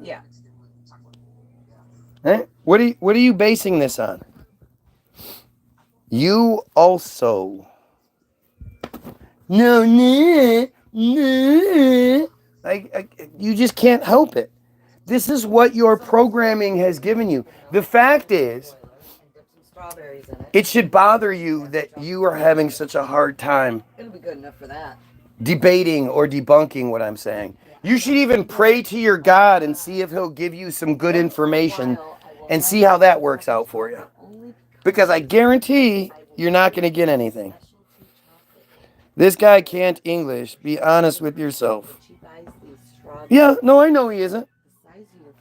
Yeah. Eh? What are you basing this on? You also. No. Like, you just can't help it. This is what your programming has given you. The fact is, it should bother you that you are having such a hard time. It'll be good enough for that. Debating or debunking what I'm saying. You should even pray to your God and see if he'll give you some good information and see how that works out for you. Because I guarantee you're not going to get anything. This guy can't English. Be honest with yourself. Yeah, no, I know he isn't.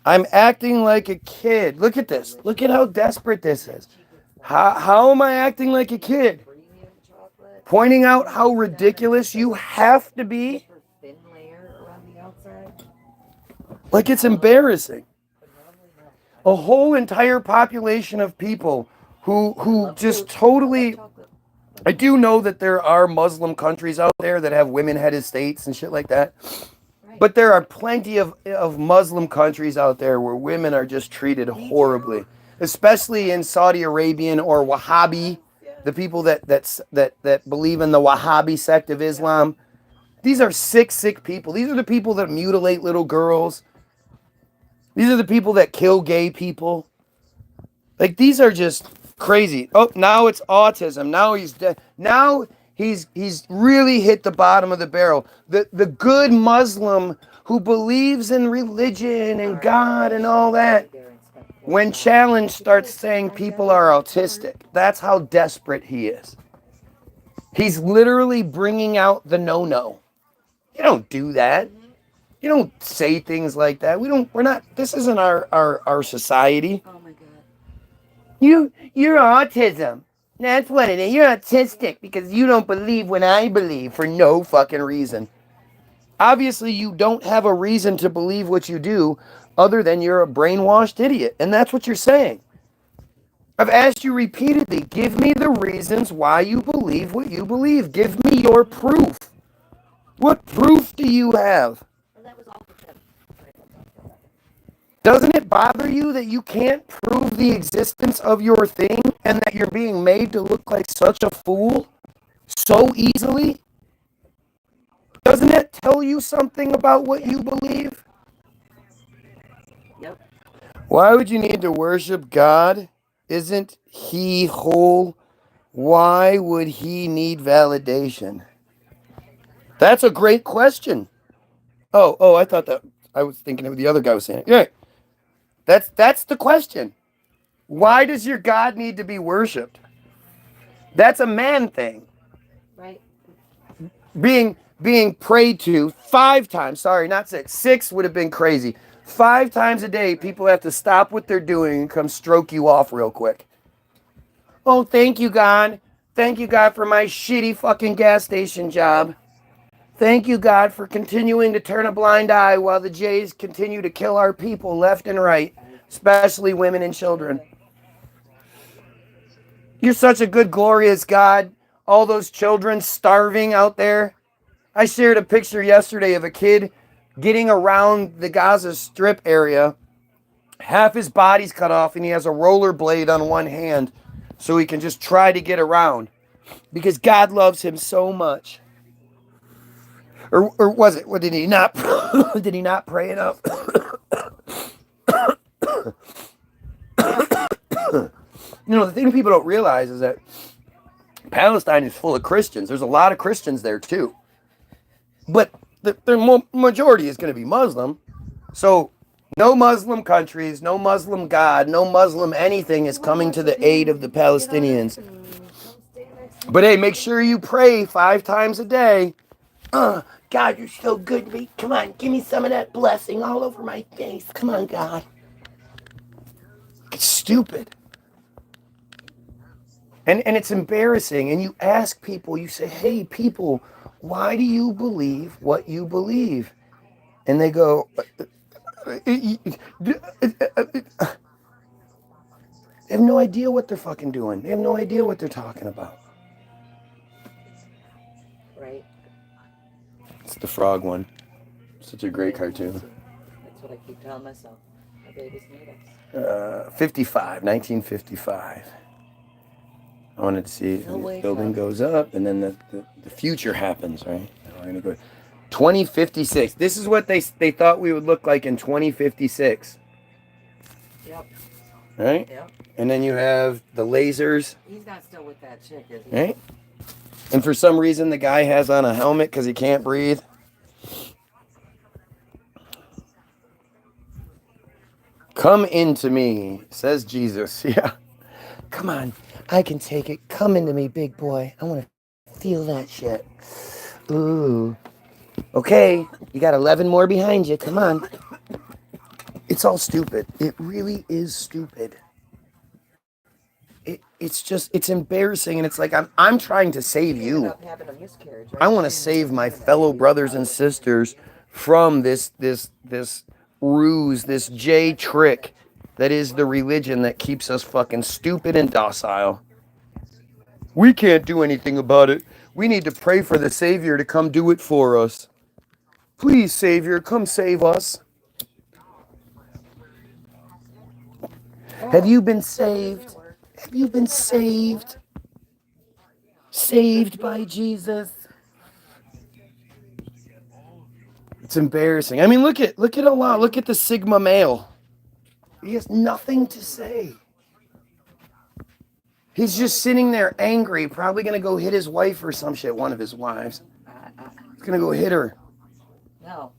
I'm acting like a kid. Look at this. Look at how desperate this is. How am I acting like a kid? Pointing out how ridiculous you have to be. Like it's embarrassing. A whole entire population of people who just totally... I do know that there are Muslim countries out there that have women-headed states and shit like that. But there are plenty of Muslim countries out there where women are just treated horribly, especially in Saudi Arabian or Wahhabi, the people that believe in the Wahhabi sect of Islam. These are sick people. These are the people that mutilate little girls. These are the people that kill gay people. Like, these are just crazy. Oh, now it's autism. Now he's dead. Now he's really hit the bottom of the barrel. The good Muslim who believes in religion and God and all that, when challenged, starts saying people are autistic. That's how desperate he is. He's literally bringing out the no-no. You don't do that. You don't say things like that. We're not, this isn't our society. Oh my God. You're autism. That's what it is. You're autistic because you don't believe when I believe for no fucking reason. Obviously, you don't have a reason to believe what you do other than you're a brainwashed idiot. And that's what you're saying. I've asked you repeatedly, give me the reasons why you believe what you believe. Give me your proof. What proof do you have? Doesn't it bother you that you can't prove the existence of your thing and that you're being made to look like such a fool so easily? Doesn't that tell you something about what you believe? Yep. Why would you need to worship God? Isn't he whole? Why would he need validation? That's a great question. Oh, I thought that I was thinking of the other guy was saying it. Yeah. That's the question. Why does your God need to be worshipped? That's a man thing. Right. Being prayed to 5 times, sorry, not 6. 6 would have been crazy. 5 times a day, people have to stop what they're doing and come stroke you off real quick. Oh, thank you, God. Thank you, God, for my shitty fucking gas station job. Thank you, God, for continuing to turn a blind eye while the Jays continue to kill our people left and right, especially women and children. You're such a good, glorious God. All those children starving out there. I shared a picture yesterday of a kid getting around the Gaza Strip area. Half his body's cut off and he has a rollerblade on one hand so he can just try to get around because God loves him so much. Or was it? What did he not? Did he not pray enough? The thing people don't realize is that Palestine is full of Christians. There's a lot of Christians there too, but the majority is going to be Muslim. So no Muslim countries, no Muslim God, no Muslim anything is coming to the aid of the Palestinians. But hey, make sure you pray 5 times a day. God, you're so good to me. Come on, give me some of that blessing all over my face. Come on, God. It's stupid. And it's embarrassing. And you ask people, you say, hey, people, why do you believe what you believe? And they go, they have no idea what they're fucking doing. They have no idea what they're talking about. Right. It's the frog one. Such a great cartoon. That's what I keep telling myself. My babies need us. 1955. I wanted to see if the building goes up and then the future happens, right? Now we're gonna go 2056. This is what they thought we would look like in 2056. Yep. Right? Yep. And then you have the lasers. He's not still with that chick, is he? Right? And for some reason the guy has on a helmet because he can't breathe. Come into me, says Jesus. Yeah. Come on. I can take it. Come into me, big boy. I want to feel that shit. Ooh. Okay. You got 11 more behind you. Come on. It's all stupid. It really is stupid. It's embarrassing, and it's like I'm trying to save you. I want to save my fellow brothers and sisters from this ruse, this J trick that is the religion that keeps us fucking stupid and docile. We can't do anything about it. We need to pray for the Savior to come do it for us. Please, Savior, come save us. Have you been saved? Have you been saved? Saved by Jesus. It's embarrassing. I mean, look at Allah. Look at the Sigma male. He has nothing to say. He's just sitting there angry, probably gonna go hit his wife or some shit, one of his wives. He's gonna go hit her. No.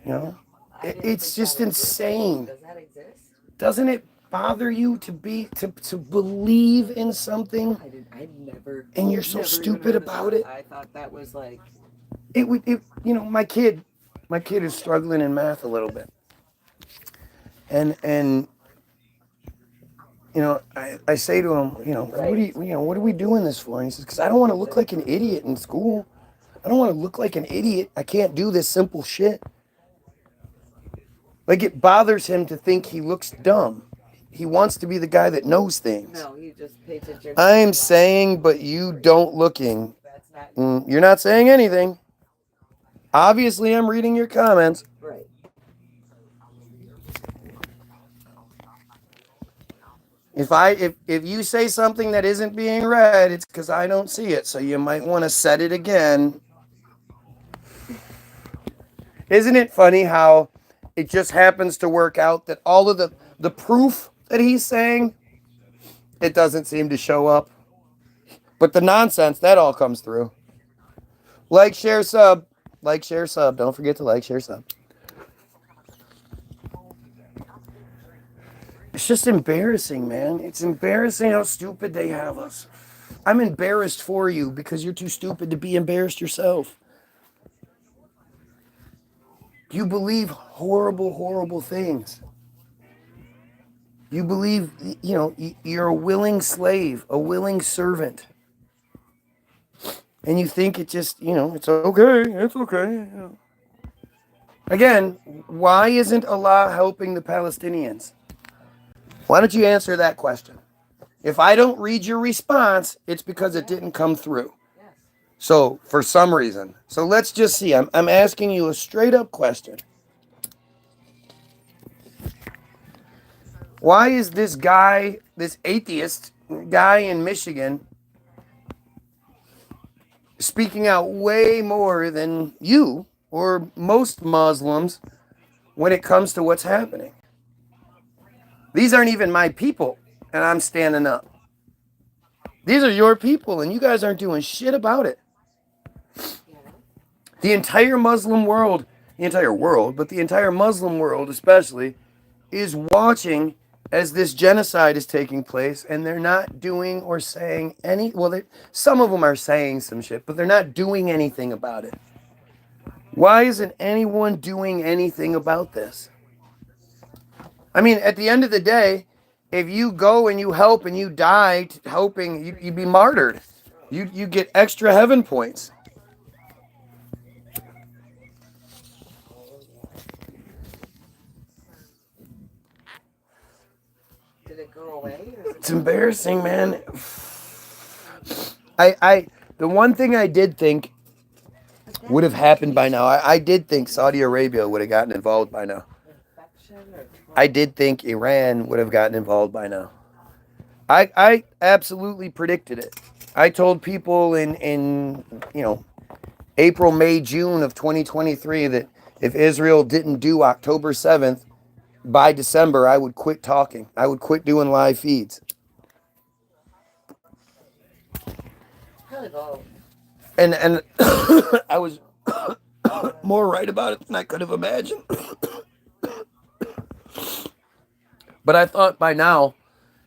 You know? It's just insane. Does that exist? Doesn't it bother you to believe in something? I never. And you're so stupid about it? I thought that was like. My kid is struggling in math a little bit. And I say to him, what are we doing this for? And he says, because I don't want to look like an idiot in school. I don't want to look like an idiot. I can't do this simple shit. Like, it bothers him to think he looks dumb. He wants to be the guy that knows things. No, you just pay attention. I'm saying, but you don't looking. That's not. You're not saying anything. Obviously, I'm reading your comments. Right. If you say something that isn't being read, it's because I don't see it. So you might want to set it again. Isn't it funny how it just happens to work out that all of the proof that he's saying, it doesn't seem to show up. But the nonsense, that all comes through. Like, share, sub. Like, share, sub. Don't forget to like, share, sub. It's just embarrassing, man. It's embarrassing how stupid they have us. I'm embarrassed for you because you're too stupid to be embarrassed yourself. You believe horrible, horrible things. You believe, you're a willing slave, a willing servant. And you think it just, it's okay. It's okay. Again, why isn't Allah helping the Palestinians? Why don't you answer that question? If I don't read your response, it's because it didn't come through. So, for some reason. So let's just see. I'm asking you a straight up question. Why is this guy, this atheist guy in Michigan, speaking out way more than you or most Muslims when it comes to what's happening? These aren't even my people, and I'm standing up. These are your people, and you guys aren't doing shit about it. The entire Muslim world, but the entire Muslim world especially, is watching as this genocide is taking place, and they're not doing or saying any, some of them are saying some shit, but they're not doing anything about it. Why isn't anyone doing anything about this? I mean, at the end of the day, if you go and you help and you die helping, you'd be martyred. You get extra heaven points. Did it go away? It's embarrassing, man. The one thing I did think would have happened by now, I did think Saudi Arabia would have gotten involved by now. I did think Iran would have gotten involved by now. I absolutely predicted it. I told people in April, May, June of 2023 that if Israel didn't do October 7th, by December, I would quit talking. I would quit doing live feeds. And I was more right about it than I could have imagined. But I thought by now,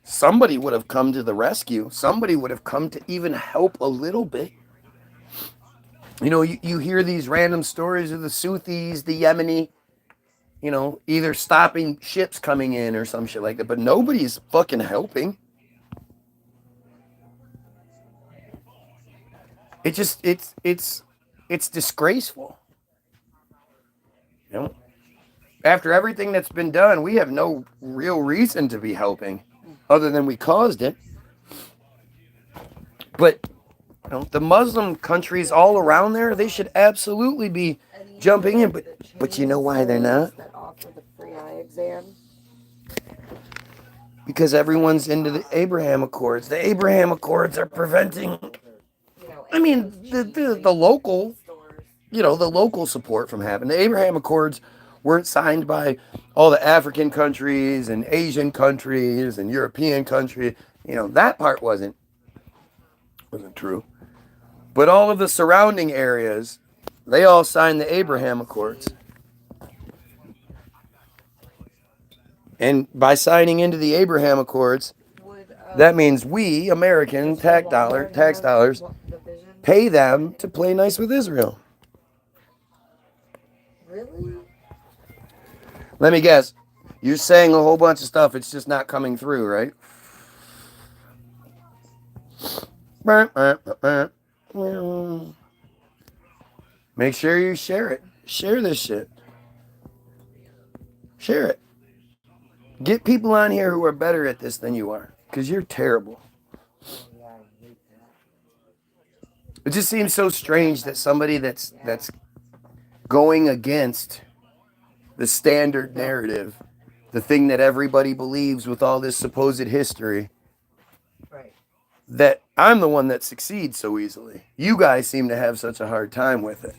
somebody would have come to the rescue. Somebody would have come to even help a little bit. You hear these random stories of the Houthis, the Yemeni, either stopping ships coming in or some shit like that. But nobody's fucking helping. It's disgraceful. After everything that's been done, we have no real reason to be helping other than we caused it. But the Muslim countries all around there, they should absolutely be jumping in, but you know why they're not? That offer the free eye exam. Because everyone's into the Abraham Accords. The Abraham Accords are preventing, I mean, the local, the local support from happening. The Abraham Accords weren't signed by all the African countries and Asian countries and European countries. That part wasn't true. But all of the surrounding areas, they all signed the Abraham Accords. And by signing into the Abraham Accords, that means we, American tax dollars, pay them to play nice with Israel. Really? Let me guess. You're saying a whole bunch of stuff. It's just not coming through, right? Make sure you share it. Share this shit. Share it. Get people on here who are better at this than you are, because you're terrible. It just seems so strange that somebody that's going against the standard narrative, the thing that everybody believes with all this supposed history, that I'm the one that succeeds so easily. You guys seem to have such a hard time with it.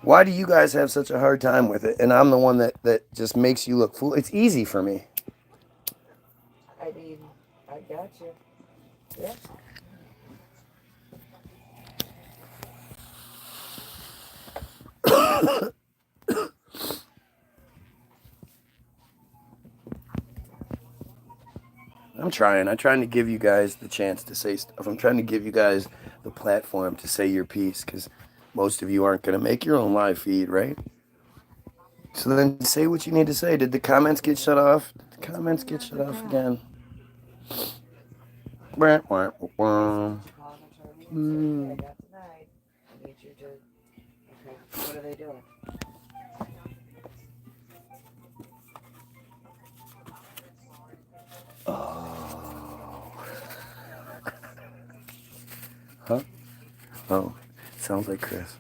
Why do you guys have such a hard time with it? And I'm the one that just makes you look foolish. It's easy for me. I mean, I got you. Yeah. I'm trying to give you guys the chance to say stuff. I'm trying to give you guys the platform to say your piece, because most of you aren't going to make your own live feed, right? So then say what you need to say. Did the comments get shut off? Did the comments get shut off again? I got tonight. I need you to. Okay. What are they doing? Oh. Huh? Oh, sounds like Chris.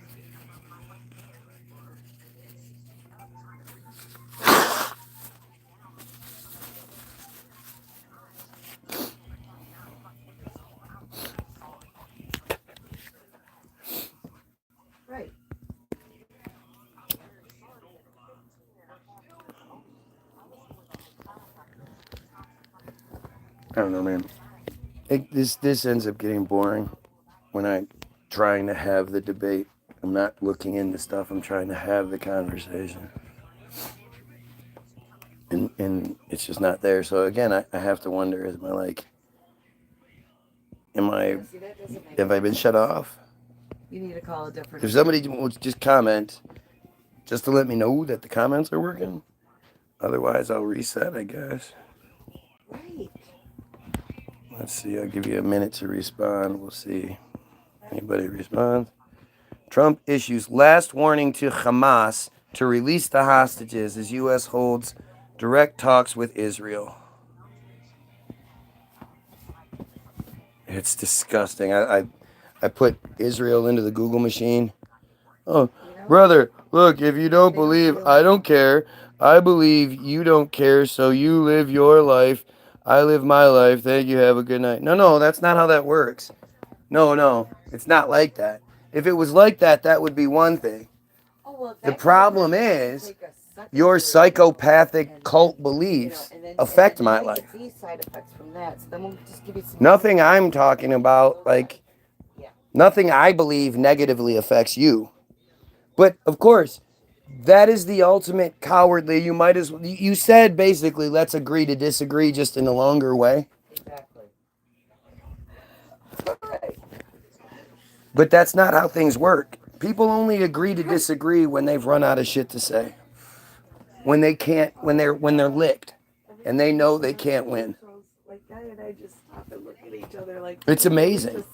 Right. I don't know, man. This ends up getting boring when I'm trying to have the debate. I'm not looking into stuff. I'm trying to have the conversation. And it's just not there. So again, I have to wonder, have I been shut off? You need to call a different. If somebody will just comment, just to let me know that the comments are working. Otherwise, I'll reset, I guess. Right. Let's see. I'll give you a minute to respond. We'll see. Anybody respond? Trump issues last warning to Hamas to release the hostages as U.S. holds direct talks with Israel. It's disgusting. I put Israel into the Google machine. Oh, brother, look, if you don't believe, I don't care. I believe you don't care, so you live your life. I live my life. Thank you. Have a good night. No, that's not how that works. No, it's not like that. If it was like that, that would be one thing. The problem is your psychopathic cult beliefs affect my life. Nothing I'm talking about, nothing I believe negatively affects you. But, of course, that is the ultimate cowardly. You said basically, let's agree to disagree, just in a longer way. Exactly. But that's not how things work. People only agree to disagree when they've run out of shit to say. When they can't, when they're licked, and they know they can't win. It's amazing.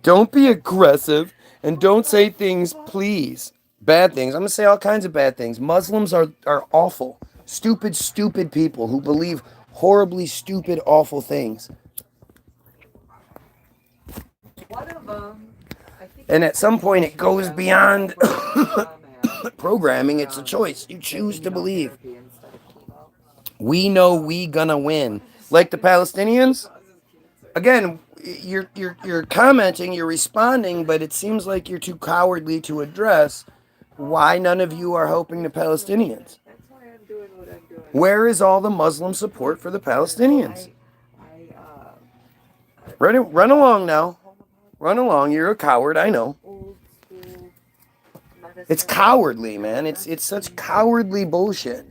Don't be aggressive, and don't say things, please. Bad things. I'm going to say all kinds of bad things. Muslims are awful. Stupid people who believe horribly stupid, awful things. One of them, I think, And at some point it goes beyond programming. It's a choice. You choose to believe. Immunotherapy instead of chemo. We know we gonna win. Like the Palestinians. Again, you're commenting, you're responding, but it seems like you're too cowardly to address why none of you are helping the Palestinians. That's why I'm doing what I'm doing. Where is all the Muslim support for the Palestinians? Run along now. Run along. You're a coward, I know. Old school medicine. It's cowardly, man. It's such cowardly bullshit.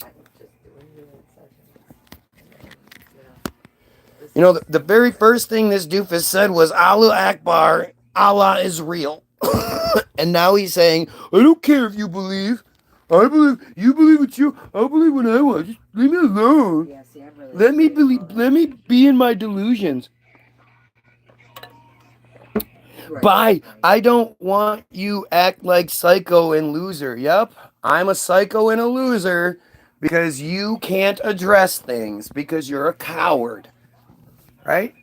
I'm just doing healing sessions. You know, the very first thing this doofus said was Allah Akbar, Allah is real. And now he's saying, I don't care if you believe. I believe, you believe what you, I believe what I want. Just leave me alone. Yeah, see, I'm really Let me believe, let me be in my delusions. Right. Bye. I don't want you act like psycho and loser. Yep. I'm a psycho and a loser because you can't address things because you're a coward. Right?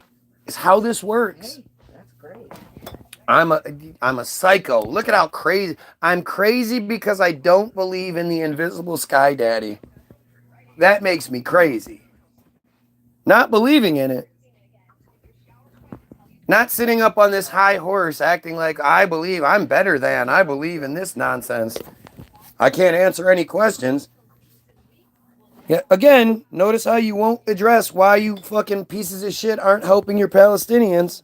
It's how this works. Hey, that's great. I'm a psycho. Look at how crazy. I'm crazy because I don't believe in the invisible sky daddy. That makes me crazy. Not believing in it. Not sitting up on this high horse acting like I believe I'm better than. I believe in this nonsense. I can't answer any questions. Yeah, again, notice how you won't address why you fucking pieces of shit aren't helping your Palestinians.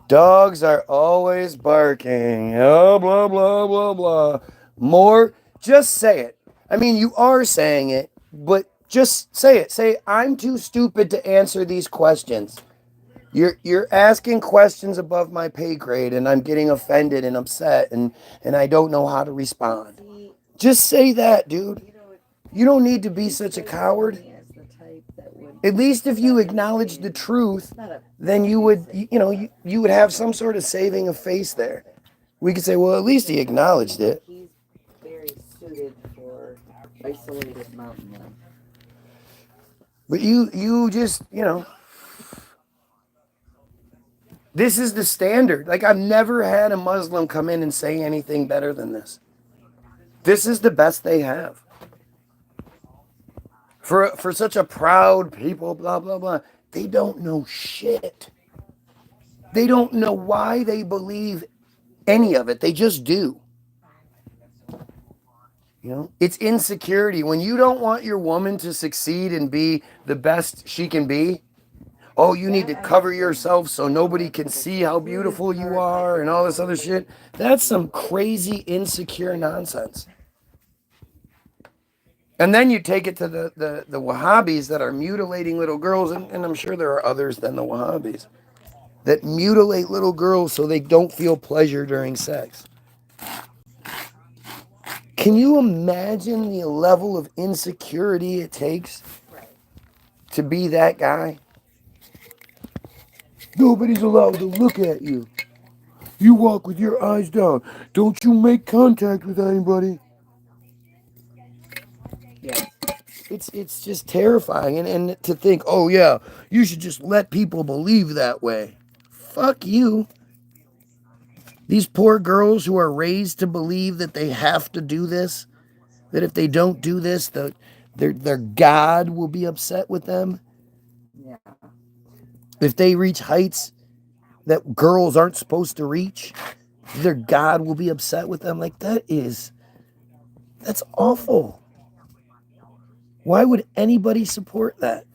Dogs are always barking. Oh, blah, blah, blah, blah. More, just say it. I mean, you are saying it, but just say it. Say, I'm too stupid to answer these questions. You're asking questions above my pay grade, and I'm getting offended and upset, and I don't know how to respond. Just say that, dude. You don't need to be such a coward. At least if you acknowledge the truth, then you would, you would have some sort of saving of face there. We could say, well, at least he acknowledged it. He's very suited for isolated mountain life. But you just, this is the standard. Like, I've never had a Muslim come in and say anything better than this. This is the best they have. For such a proud people, blah, blah, blah. They don't know shit. They don't know why they believe any of it. They just do. It's insecurity. When you don't want your woman to succeed and be the best she can be, oh, you need to cover yourself so nobody can see how beautiful you are and all this other shit. That's some crazy, insecure nonsense. And then you take it to the Wahhabis that are mutilating little girls, and I'm sure there are others than the Wahhabis, that mutilate little girls so they don't feel pleasure during sex. Can you imagine the level of insecurity it takes to be that guy? Nobody's allowed to look at you. You walk with your eyes down. Don't you make contact with anybody. Yes. It's just terrifying. And to think, oh yeah, you should just let people believe that way. Fuck you. These poor girls who are raised to believe that they have to do this, that if they don't do this, their God will be upset with them. Yeah. If they reach heights that girls aren't supposed to reach, their God will be upset with them. Like, that's awful. Why would anybody support that?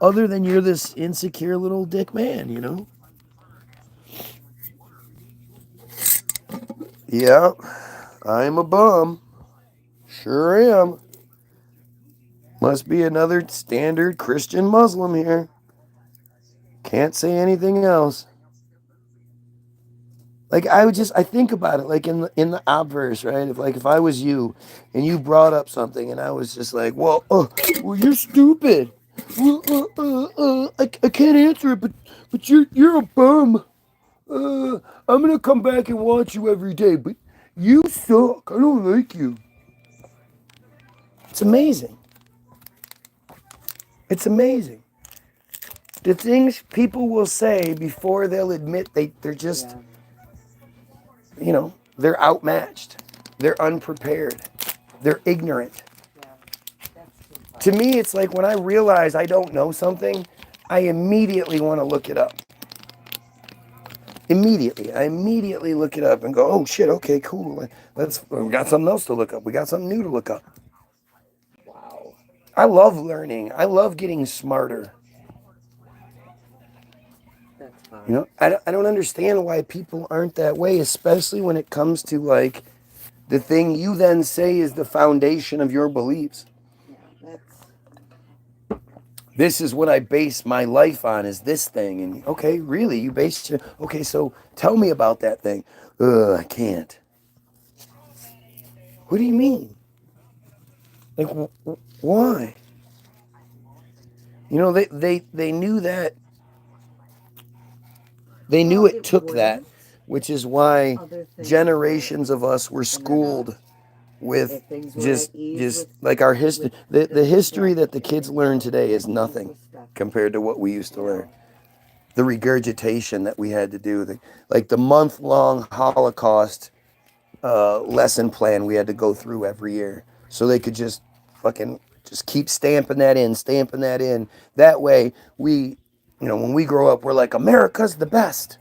Other than you're this insecure little dick man, Yeah, I'm a bum. Sure am. Must be another standard Christian Muslim here. Can't say anything else. Like, I think about it, like in the obverse, right? If I was you and you brought up something and I was just like, well, you're stupid. Well, I can't answer it, but you're a bum. I'm gonna come back and watch you every day, but you suck. I don't like you. It's amazing. It's amazing. The things people will say before they'll admit they're just, they're outmatched. They're unprepared. They're ignorant. Yeah, that's too far. To me, it's like when I realize I don't know something, I immediately want to look it up. Immediately. I immediately look it up and go, oh shit, okay, cool. We got something else to look up. We got something new to look up. Wow. I love learning. I love getting smarter. That's fine. You know, I don't understand why people aren't that way, especially when it comes to like the thing you then say is the foundation of your beliefs. Yeah, that's This is what I base my life on, is this thing. And okay, really, you base it. Okay, so tell me about that thing. I can't. What do you mean? Like, why? You know, they knew that. They knew it took that, which is why generations of us were schooled with just like our history. The history that the kids learn today is nothing compared to what we used to learn. The regurgitation that we had to do, like the month-long Holocaust lesson plan we had to go through every year, so they could just fucking just keep stamping that in. That way, when we grow up, we're like, America's the best.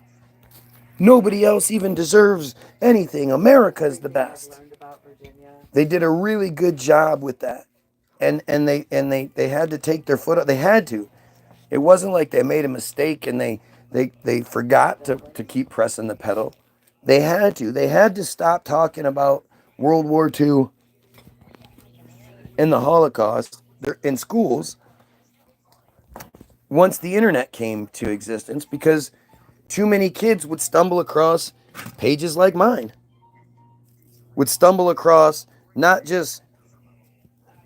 Nobody else even deserves anything. America's the best. learned about Virginia. They did a really good job with that, and they had to take their foot up. They had to. It wasn't like they made a mistake and they forgot to keep pressing the pedal. They had to. They had to stop talking about World War II and the Holocaust in schools once the internet came to existence, because too many kids would stumble across pages like mine, would stumble across not just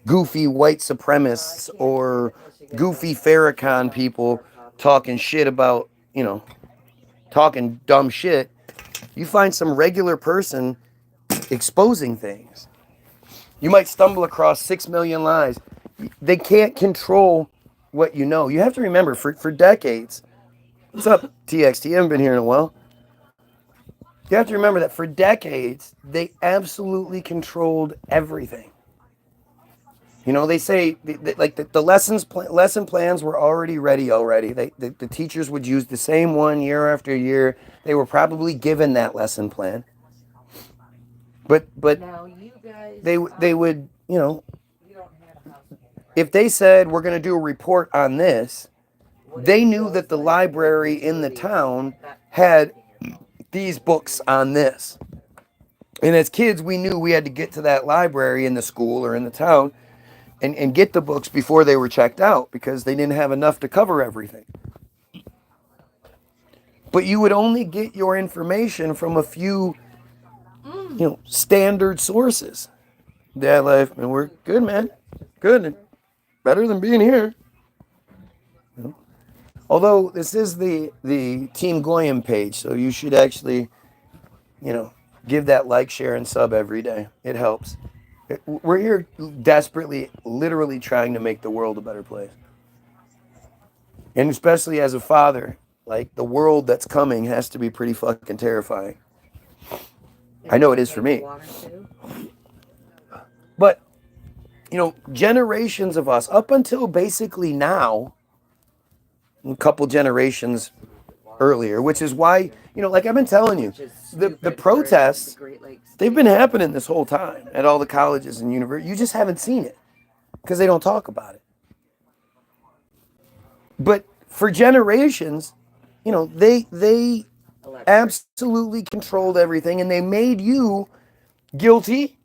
goofy white supremacists or goofy Farrakhan people talking shit about, talking dumb shit. You find some regular person exposing things. You might stumble across 6 million lies. They can't control what you know. You have to remember, for decades, what's up, TXT? I haven't been here in a while. You have to remember that for decades, they absolutely controlled everything. You know, they say the lesson plans were already ready already. The teachers would use the same one year after year. They were probably given that lesson plan. But Now you guys, they would, you don't have a house payment, right? if they said we're going to do a report on this, they knew that the library in the town had these books on this. And as kids, we knew we had to get to that library in the school or in the town and get the books before they were checked out, because they didn't have enough to cover everything. But you would only get your information from a few, standard sources. Dad life, and we're good, man. Good. Better than being here. Although this is the Team Goyim page, so you should actually, give that like, share, and sub every day. It helps. We're here desperately, literally trying to make the world a better place. And especially as a father, like, the world that's coming has to be pretty fucking terrifying. I know it is for me. But, generations of us, up until basically now, a couple generations earlier, which is why, like I've been telling you, the protests, they've been happening this whole time at all the colleges and universities. You just haven't seen it because they don't talk about it. But for generations, they absolutely controlled everything, and they made you guilty.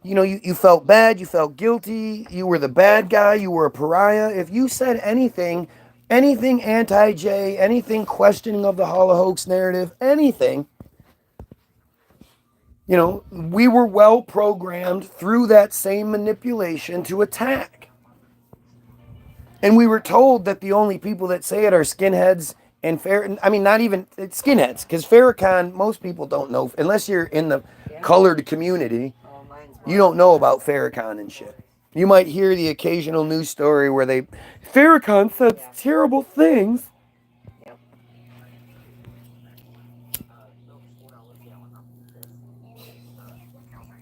You felt bad, you felt guilty, you were the bad guy, you were a pariah. If you said anything anti-J, anything questioning of the Holocaust narrative, anything, we were well programmed through that same manipulation to attack. And we were told that the only people that say it are skinheads and not even skinheads, because Farrakhan, most people don't know, unless you're in the colored community, you don't know about Farrakhan and shit. You might hear the occasional news story where Farrakhan said terrible things.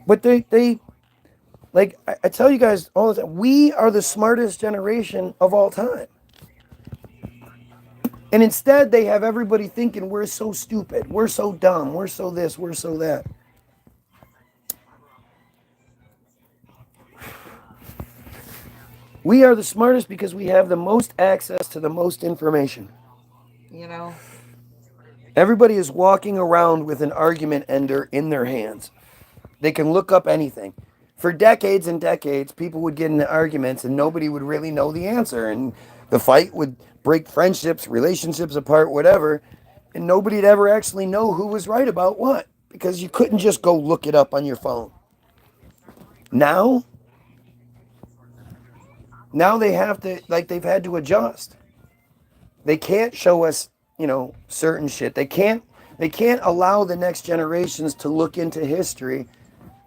But they like I tell you guys all the time, we are the smartest generation of all time. And instead they have everybody thinking we're so stupid, we're so dumb, we're so this, we're so that. We are the smartest because we have the most access to the most information. You know, Everybody is walking around with an argument ender in their hands. They can look up anything. For decades and decades, people would get into arguments and nobody would really know the answer. And the fight would break friendships, relationships apart, whatever. And nobody'd ever actually know who was right about what because you couldn't just go look it up on your phone. Now they have to, like, they've had to adjust. They can't show us, certain shit. They can't allow the next generations to look into history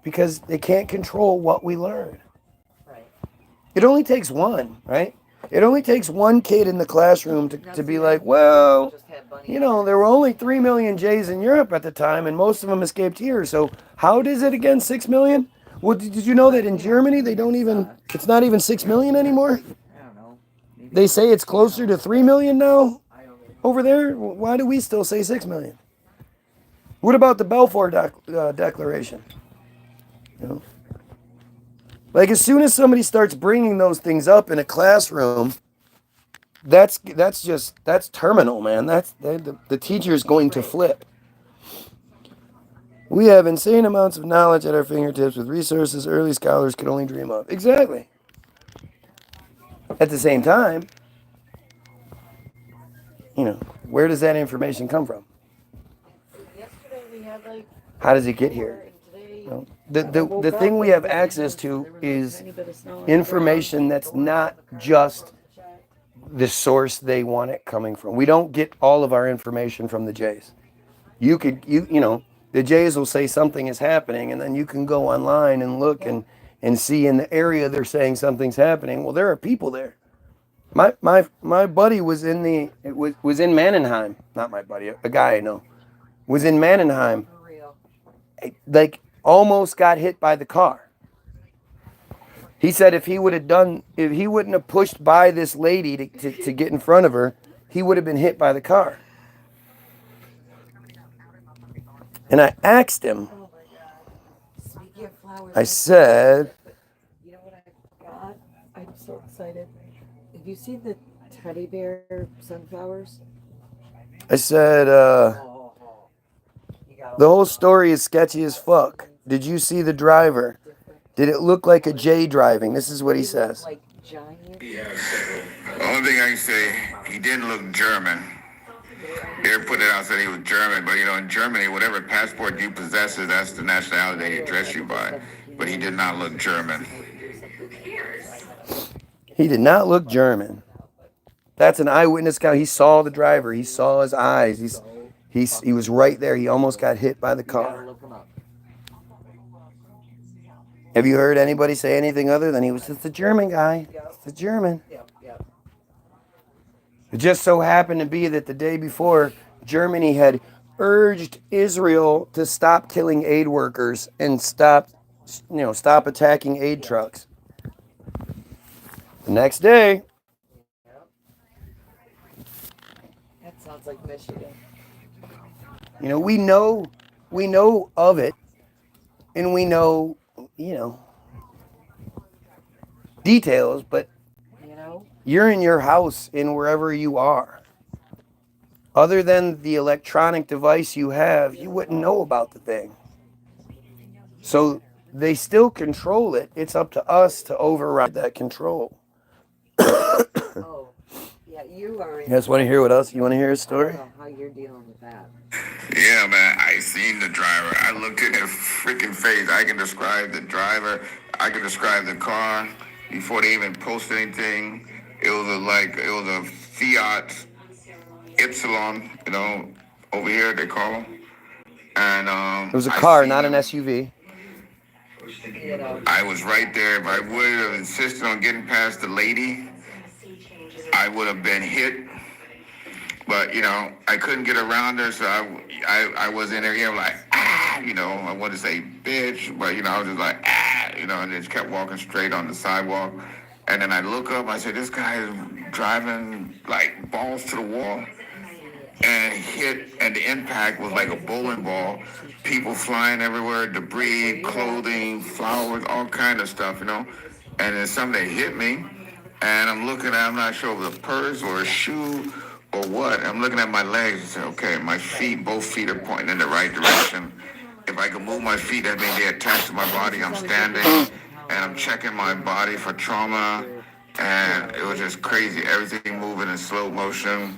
because they can't control what we learn. right. It only takes one, right? It only takes one kid in the classroom to be like, well, Just had bunny there were only 3 million Jays in Europe at the time, and most of them escaped here. So how is it again 6 million? Well, did you know that in Germany it's not even 6 million anymore? I don't know. Maybe They say it's closer to 3 million now I don't know. over there. Why do we still say 6 million? What about the Balfour Declaration? Like as soon as somebody starts bringing those things up in a classroom, that's terminal, man. The teacher is going to flip. We have insane amounts of knowledge at our fingertips with resources early scholars could only dream of. Exactly. At the same time, where does that information come from? Yesterday we had like How does it get here? and today The thing we have access to is information that's not just the source they want it coming from. We don't get all of our information from the Jays. The Jays will say something is happening, and then you can go online and look and see in the area they're saying something's happening. Well, there are people there. My buddy was in Mannheim. Not my buddy, a guy I know was in Mannheim. for real. Like almost got hit by the car. He said if he wouldn't have pushed by this lady to get in front of her, he would have been hit by the car. And I asked him, Oh my God. Speaking of flowers, I said, you know what I got? I'm so excited. Have you seen the teddy bear sunflowers? I said, You got the whole story is sketchy as fuck. Did you see the driver? Did it look like a J driving? This is what he says. like giant. The only thing I can say, he didn't look German. They put it out said he was German, but in Germany, whatever passport you possess, that's the nationality they address you by. But he did not look German. He did not look German. That's an eyewitness account. He saw the driver. He saw his eyes. He was right there. He almost got hit by the car. Look 'em up. Have you heard anybody say anything other than he was just a German guy? It's a German. Yep. It just so happened to be that the day before, Germany had urged Israel to stop killing aid workers and stop attacking aid trucks. The next day, That sounds like Michigan. we know of it, and we know, details, but you're in your house in wherever you are. Other than the electronic device you have, you wouldn't know about the thing. So they still control it. It's up to us to override that control. Oh, yeah, you are. You guys want to hear what else? You want to hear a I story? don't know how you're dealing with that. Yeah, man, I seen the driver. I looked in his freaking face. I can describe the driver. I can describe the car before they even post anything. It was a Fiat Ypsilon, over here they call them. And It was a car, not an SUV. I was right there. If I would have insisted on getting past the lady, I would have been hit. But I couldn't get around her, so I was in there. Like, ah! I wanted to say bitch, but I was just like, and just kept walking straight on the sidewalk. And then I look up, I said, this guy is driving like balls to the wall and the impact was like a bowling ball. People flying everywhere, debris, clothing, flowers, all kind of stuff. And then something hit me, and I'm not sure if it was a purse or a shoe or what. I'm looking at my legs and say, okay, both feet are pointing in the right direction. If I can move my feet, that means they're attached to my body. I'm standing, and I'm checking my body for trauma, and it was just crazy. Everything moving in slow motion.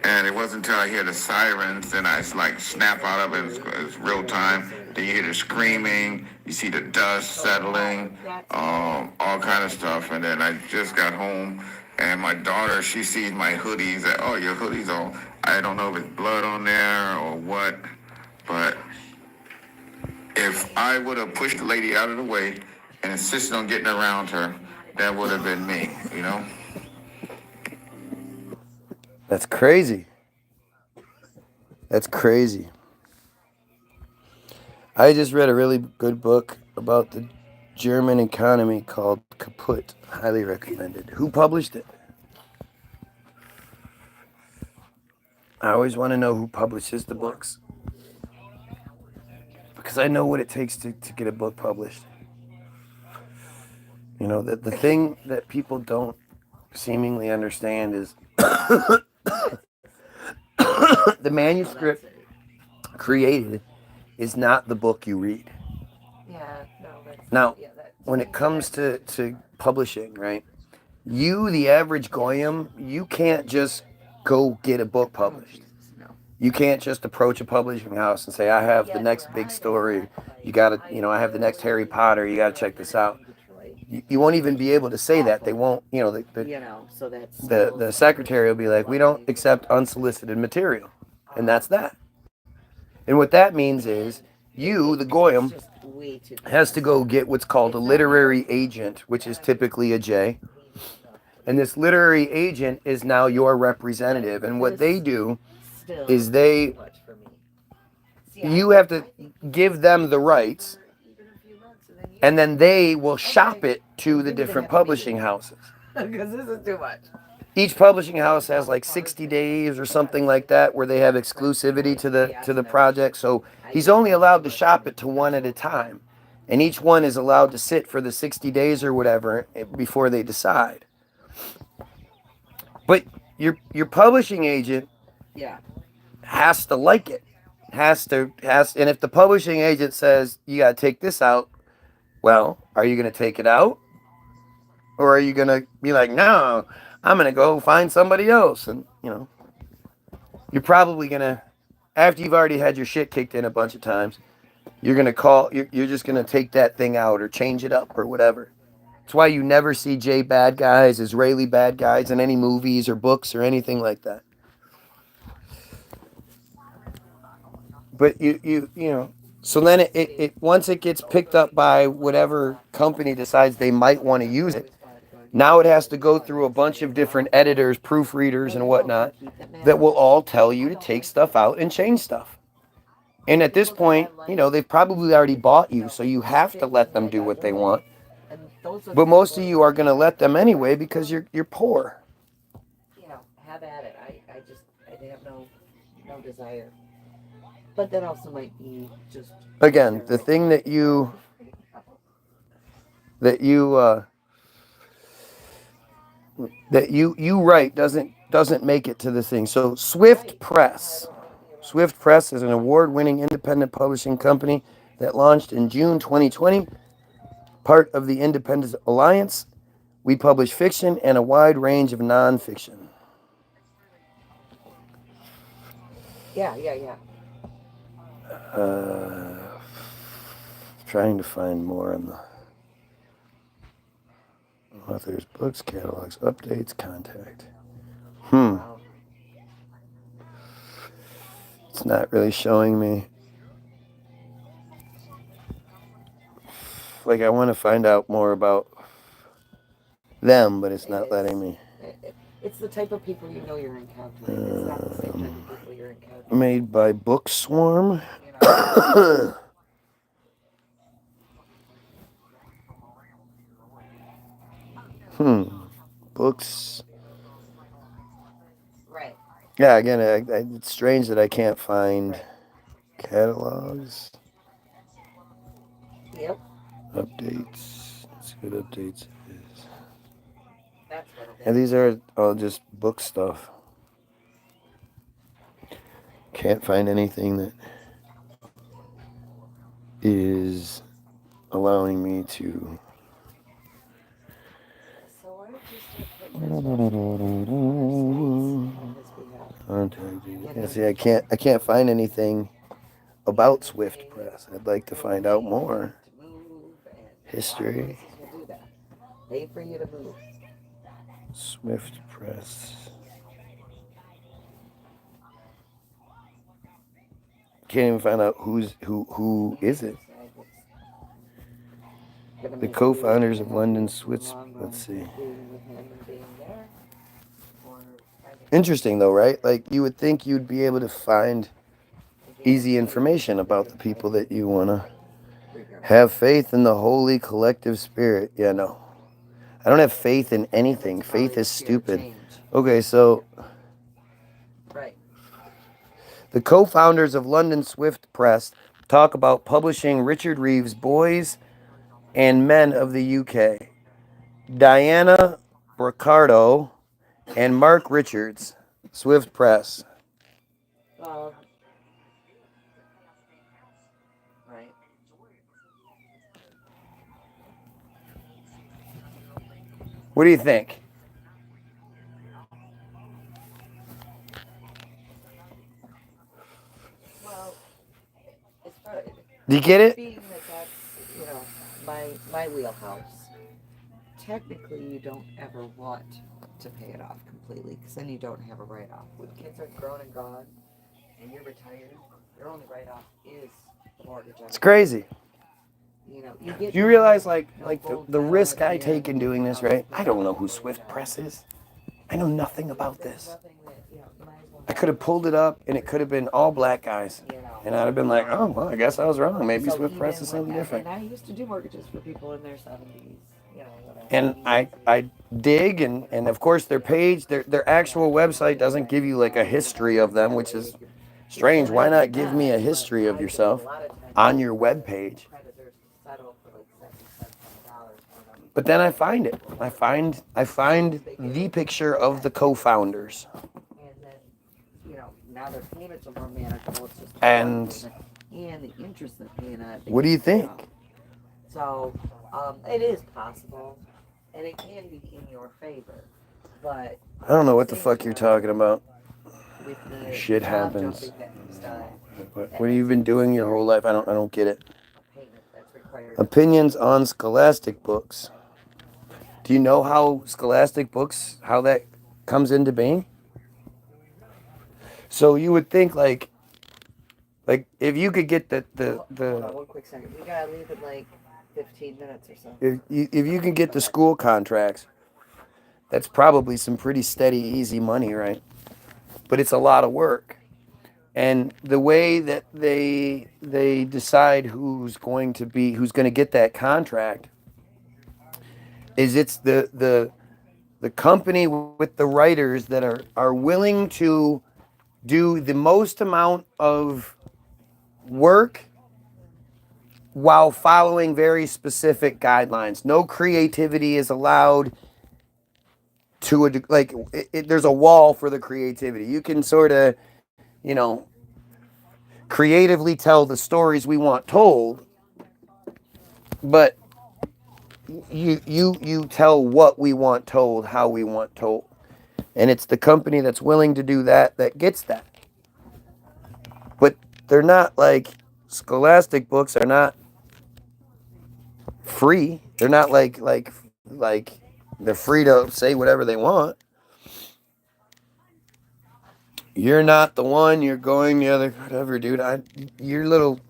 And it wasn't until I hear the sirens, then I like snap out of it. It's real time. Then you hear the screaming, you see the dust settling, all kind of stuff. And then I just got home, and my daughter, she sees my hoodies. Oh, your hoodies on. I don't know if it's blood on there or what, but if I would have pushed the lady out of the way and insisted on getting around her, that would have been me. That's crazy. That's crazy. I just read a really good book about the German economy called Kaput. Highly recommended. Who published it? I always want to know who publishes the books, because I know what it takes to get a book published. The thing that people don't seemingly understand is the manuscript created is not the book you read. Now, when it comes to publishing, right? You, the average goyim, you can't just go get a book published. You can't just approach a publishing house and say, I have the next big story. You got to, I have the next Harry Potter. You got to check this out. You won't even be able to say that. They won't, the secretary will be like, we don't accept unsolicited material. And that's that. And what that means is you, the goyim, has to go get what's called a literary agent, which is typically a J. And this literary agent is now your representative. And what they do is you have to give them the rights, and then they will shop it to the different publishing houses. Because this is too much. Each publishing house has like 60 days or something like that where they have exclusivity to the project. So he's only allowed to shop it to one at a time. And each one is allowed to sit for the 60 days or whatever before they decide. But your publishing agent has to like it. And if the publishing agent says, you got to take this out, well, are you going to take it out? Or are you going to be like, no, I'm going to go find somebody else? And, you're probably going to, after you've already had your shit kicked in a bunch of times, you're going to you're just going to take that thing out or change it up or whatever. That's why you never see J bad guys, Israeli bad guys in any movies or books or anything like that. But so then it once it gets picked up by whatever company decides they might want to use it, now it has to go through a bunch of different editors, proofreaders, and whatnot that will all tell you to take stuff out and change stuff. And at this point, they've probably already bought you, so you have to let them do what they want. But most of you are going to let them anyway because you're poor. Have at it. I have no desire. But that also might be just... Again, the thing that you write doesn't make it to the thing. So Swift Press is an award-winning independent publishing company that launched in June 2020, part of the Independent Alliance. We publish fiction and a wide range of nonfiction. Yeah. Trying to find more on the authors, books, catalogs, updates, contact. It's not really showing me. Like, I want to find out more about them, but it's not letting me. It's the type of people you're encountering. It's not the same type of people you're encountering. Made by Bookswarm. Books. Right. Yeah, again, it's strange that I can't find catalogs, Yep. updates. Let's see what updates is. That's what it And is. these are all just book stuff. Can't find anything that is allowing me to. So why don't you start putting your websites on his behalf? Contact. Yeah, see, I can't find anything about Swift Press. I'd like to find out more. To move, and History. places will do that. Pay for you to move. Swift Press. Can't even find out who is it. The co-founders of London Swiss. Let's see. Interesting though, right? Like you would think you'd be able to find easy information about the people that you want to have faith in the holy collective spirit. Yeah, no. I don't have faith in anything. Faith is stupid. Okay, so Right. the co-founders of London Swift Press talk about publishing Richard Reeves' Boys and Men of the UK. Diana Broccardo and Mark Richards, Swift Press. Well, right. What do you think? Well, it's probably, Do you get it? being that that's, you know, my wheelhouse. Technically, you don't ever want to pay it off completely, because then you don't have a write-off. When kids are grown and gone, and you're retired, your only write-off is the mortgage on It's it. crazy. You know, you get. Do you realize, no like phones the out risk at I the take end, in doing this, no right? I don't know nothing who for, Swift Press is. I know nothing about there's this. nothing that, you know, you might as well I could have pulled it up, and it could have been all black guys. you know. And I'd have been like, oh, well, I guess I was wrong. Maybe So Swift Press even is something when- different. And I used to do mortgages for people in their 70s, you know, whatever. And I dig, and of course their page, their actual website doesn't give you like a history of them, which is strange. Why not give me a history of yourself on your web page? Creditors settle for like 70 cents on the dollar for them. But then I find it. I find the picture of the co-founders. And then, you know, now their payments are more manageable. It's just And the interest they're paying on it. what do you think? So, it is possible, and it can be in your favor, but I don't know what the fuck you're talking about. with the Shit job happens. jumping that was done, What have you been doing your whole life? I don't get it. payment that's required. Opinions on Scholastic books. Do you know how Scholastic books, how that comes into being? So you would think like if you could get Hold on, one quick second. We gotta leave in like 15 minutes or so. if you can get the school contracts, that's probably some pretty steady, easy money, right? But it's a lot of work. And the way that they decide who's going to get that contract is it's the company with the writers that are willing to do the most amount of work while following very specific guidelines. No creativity is allowed to there's a wall for the creativity. You can sort of, you know, creatively tell the stories we want told, but you tell what we want told, how we want told. And it's the company that's willing to do that gets that. But they're not like Scholastic books are not free. They're not like they're free to say whatever they want. You're not the one, you're going the other, whatever, dude. Your little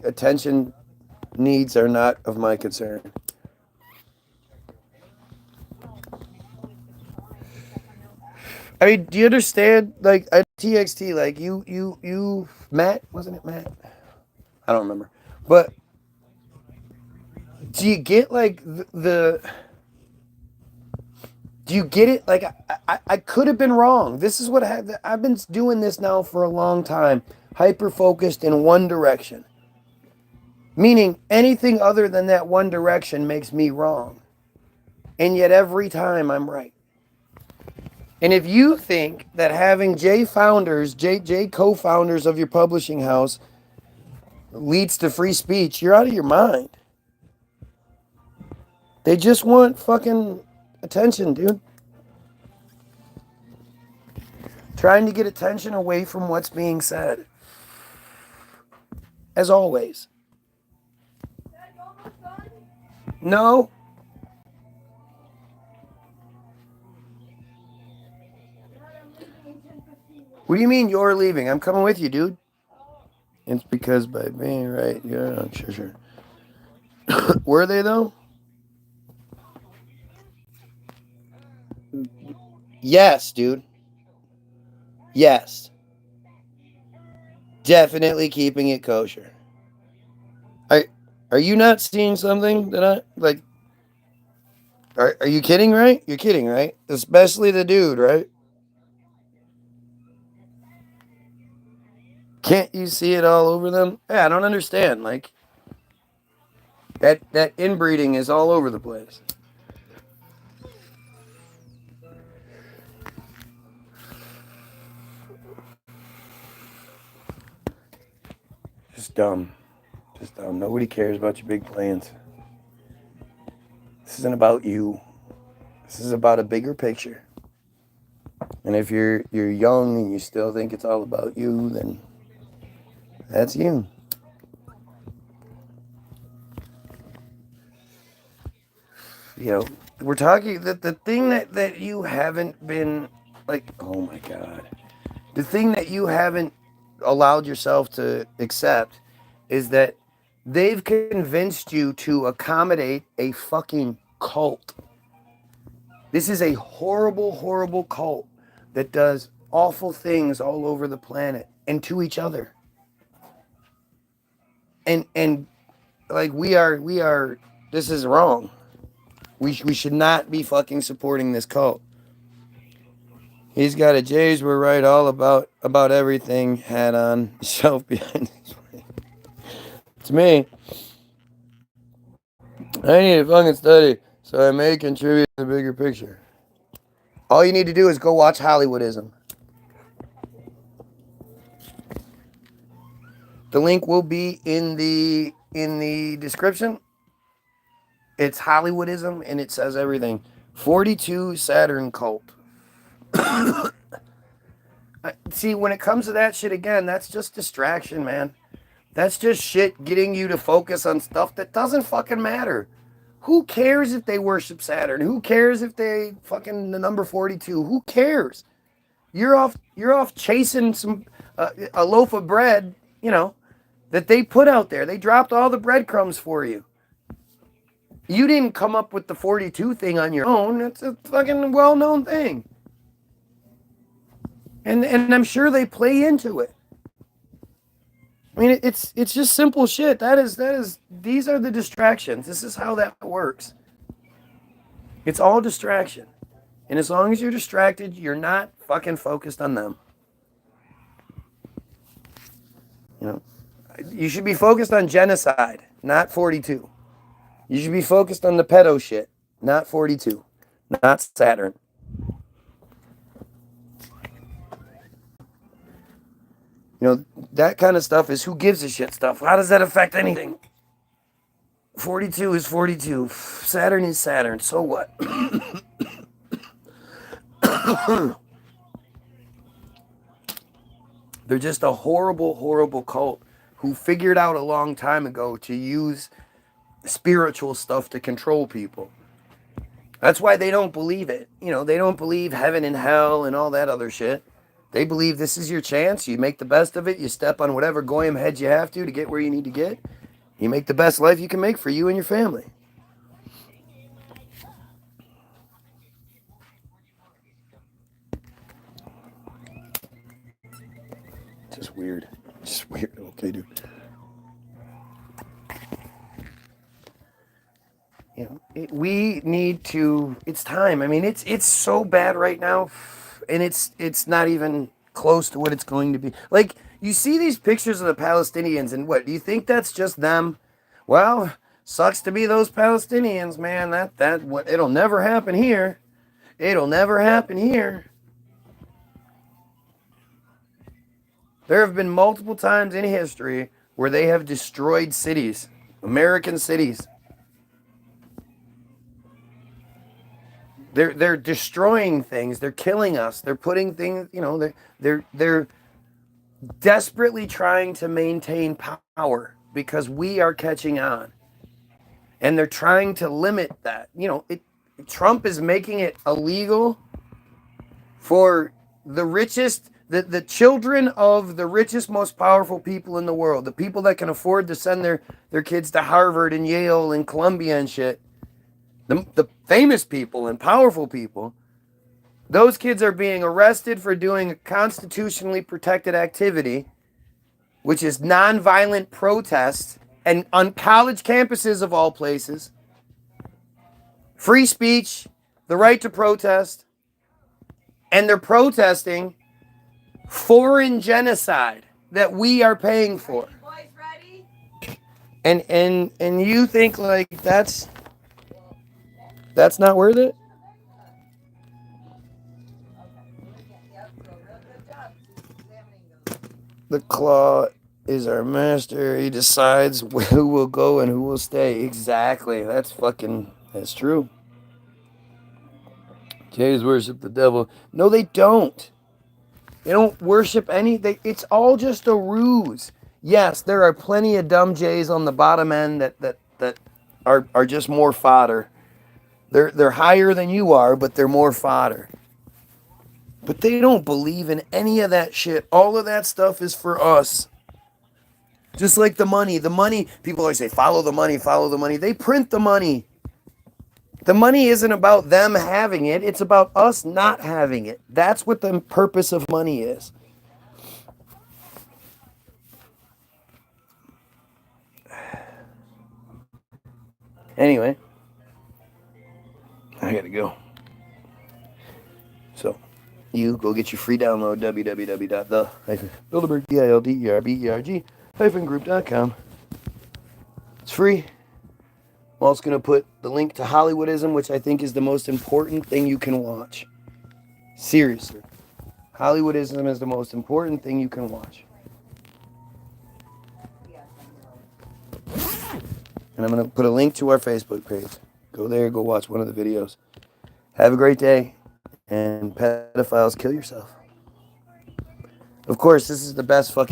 attention needs are not of my concern. I mean, do you understand? Like at TXT, like you, Matt, wasn't it Matt? I don't remember. But do you get like do you get it? Like I could have been wrong. This is what I've been doing this now for a long time. Hyper focused in one direction. Meaning anything other than that one direction makes me wrong. And yet every time I'm right. And if you think that having J co-founders of your publishing house leads to free speech, you're out of your mind. They just want fucking attention, dude. Trying to get attention away from what's being said. As always. No. What do you mean you're leaving? I'm coming with you, dude. It's because by being right, yeah, sure. Were they though? Yes, dude. Yes. Definitely keeping it kosher. Are you not seeing something that I like? Are you kidding, right? You're kidding, right? Especially the dude, right? Can't you see it all over them? Yeah, I don't understand. Like that inbreeding is all over the place. Just dumb. Just dumb. Nobody cares about your big plans. This isn't about you. This is about a bigger picture. And if you're young and you still think it's all about you, then that's you. You know, we're talking that the thing that you haven't been like, oh my God. The thing that you haven't allowed yourself to accept is that they've convinced you to accommodate a fucking cult. This is a horrible, horrible cult that does awful things all over the planet and to each other. And like we are this is wrong. We should not be fucking supporting this cult. He's got a J's were right all about everything hat on, shelf behind his way. It's me. I need to fucking study so I may contribute to the bigger picture. All you need to do is go watch Hollywoodism. The link will be in the description. It's Hollywoodism and it says everything. 42 Saturn cult. See, when it comes to that shit again, that's just distraction, man. That's just shit getting you to focus on stuff that doesn't fucking matter. Who cares if they worship Saturn? Who cares if they fucking the number 42? Who cares? You're off chasing some a loaf of bread, you know, that they put out there. They dropped all the breadcrumbs for you. You didn't come up with the 42 thing on your own. It's a fucking well-known thing. And I'm sure they play into it. I mean, it's just simple shit. That is these are the distractions. This is how that works. It's all distraction. And as long as you're distracted, you're not fucking focused on them. You know, you should be focused on genocide, not 42. You should be focused on the pedo shit, not 42, not Saturn. You know, that kind of stuff is who gives a shit stuff. How does that affect anything? 42 is 42. Saturn is Saturn. So what? They're just a horrible, horrible cult who figured out a long time ago to use spiritual stuff to control people. That's why they don't believe it. You know, they don't believe heaven and hell and all that other shit. They believe this is your chance. You make the best of it. You step on whatever goyim heads you have to get where you need to get. You make the best life you can make for you and your family. Just weird. Just weird. Okay, dude. we need to. It's time. I mean, it's so bad right now, and it's not even close to what it's going to be. Like, you see these pictures of the Palestinians, and what do you think? That's just them? Well, sucks to be those Palestinians, man. That what it'll never happen here. It'll never happen here. There have been multiple times in history where they have destroyed cities, American cities. They're destroying things. They're killing us. They're putting things. They're desperately trying to maintain power because we are catching on, and they're trying to limit that. Trump is making it illegal for the richest. The children of the richest, most powerful people in the world, the people that can afford to send their kids to Harvard and Yale and Columbia and shit, the famous people and powerful people, those kids are being arrested for doing a constitutionally protected activity, which is nonviolent protest, and on college campuses of all places, free speech, the right to protest, and they're protesting foreign genocide that we are paying for. And you think like that's not worth it? The claw is our master. He decides who will go and who will stay. Exactly. That's true. Jays worship the devil. No, they don't. They don't worship it's all just a ruse. Yes, there are plenty of dumb Jays on the bottom end that are just more fodder. They're higher than you are, but they're more fodder. But they don't believe in any of that shit. All of that stuff is for us. Just like the money. The money, people always say, follow the money, follow the money. They print the money. The money isn't about them having it. It's about us not having it. That's what the purpose of money is. Anyway, I gotta go. So, you go get your free download, www.the-bilderberg-group.com. It's free. I'm also going to put the link to Hollywoodism, which I think is the most important thing you can watch. Seriously. Hollywoodism is the most important thing you can watch. And I'm going to put a link to our Facebook page. Go there, go watch one of the videos. Have a great day. And pedophiles, kill yourself. Of course, this is the best fucking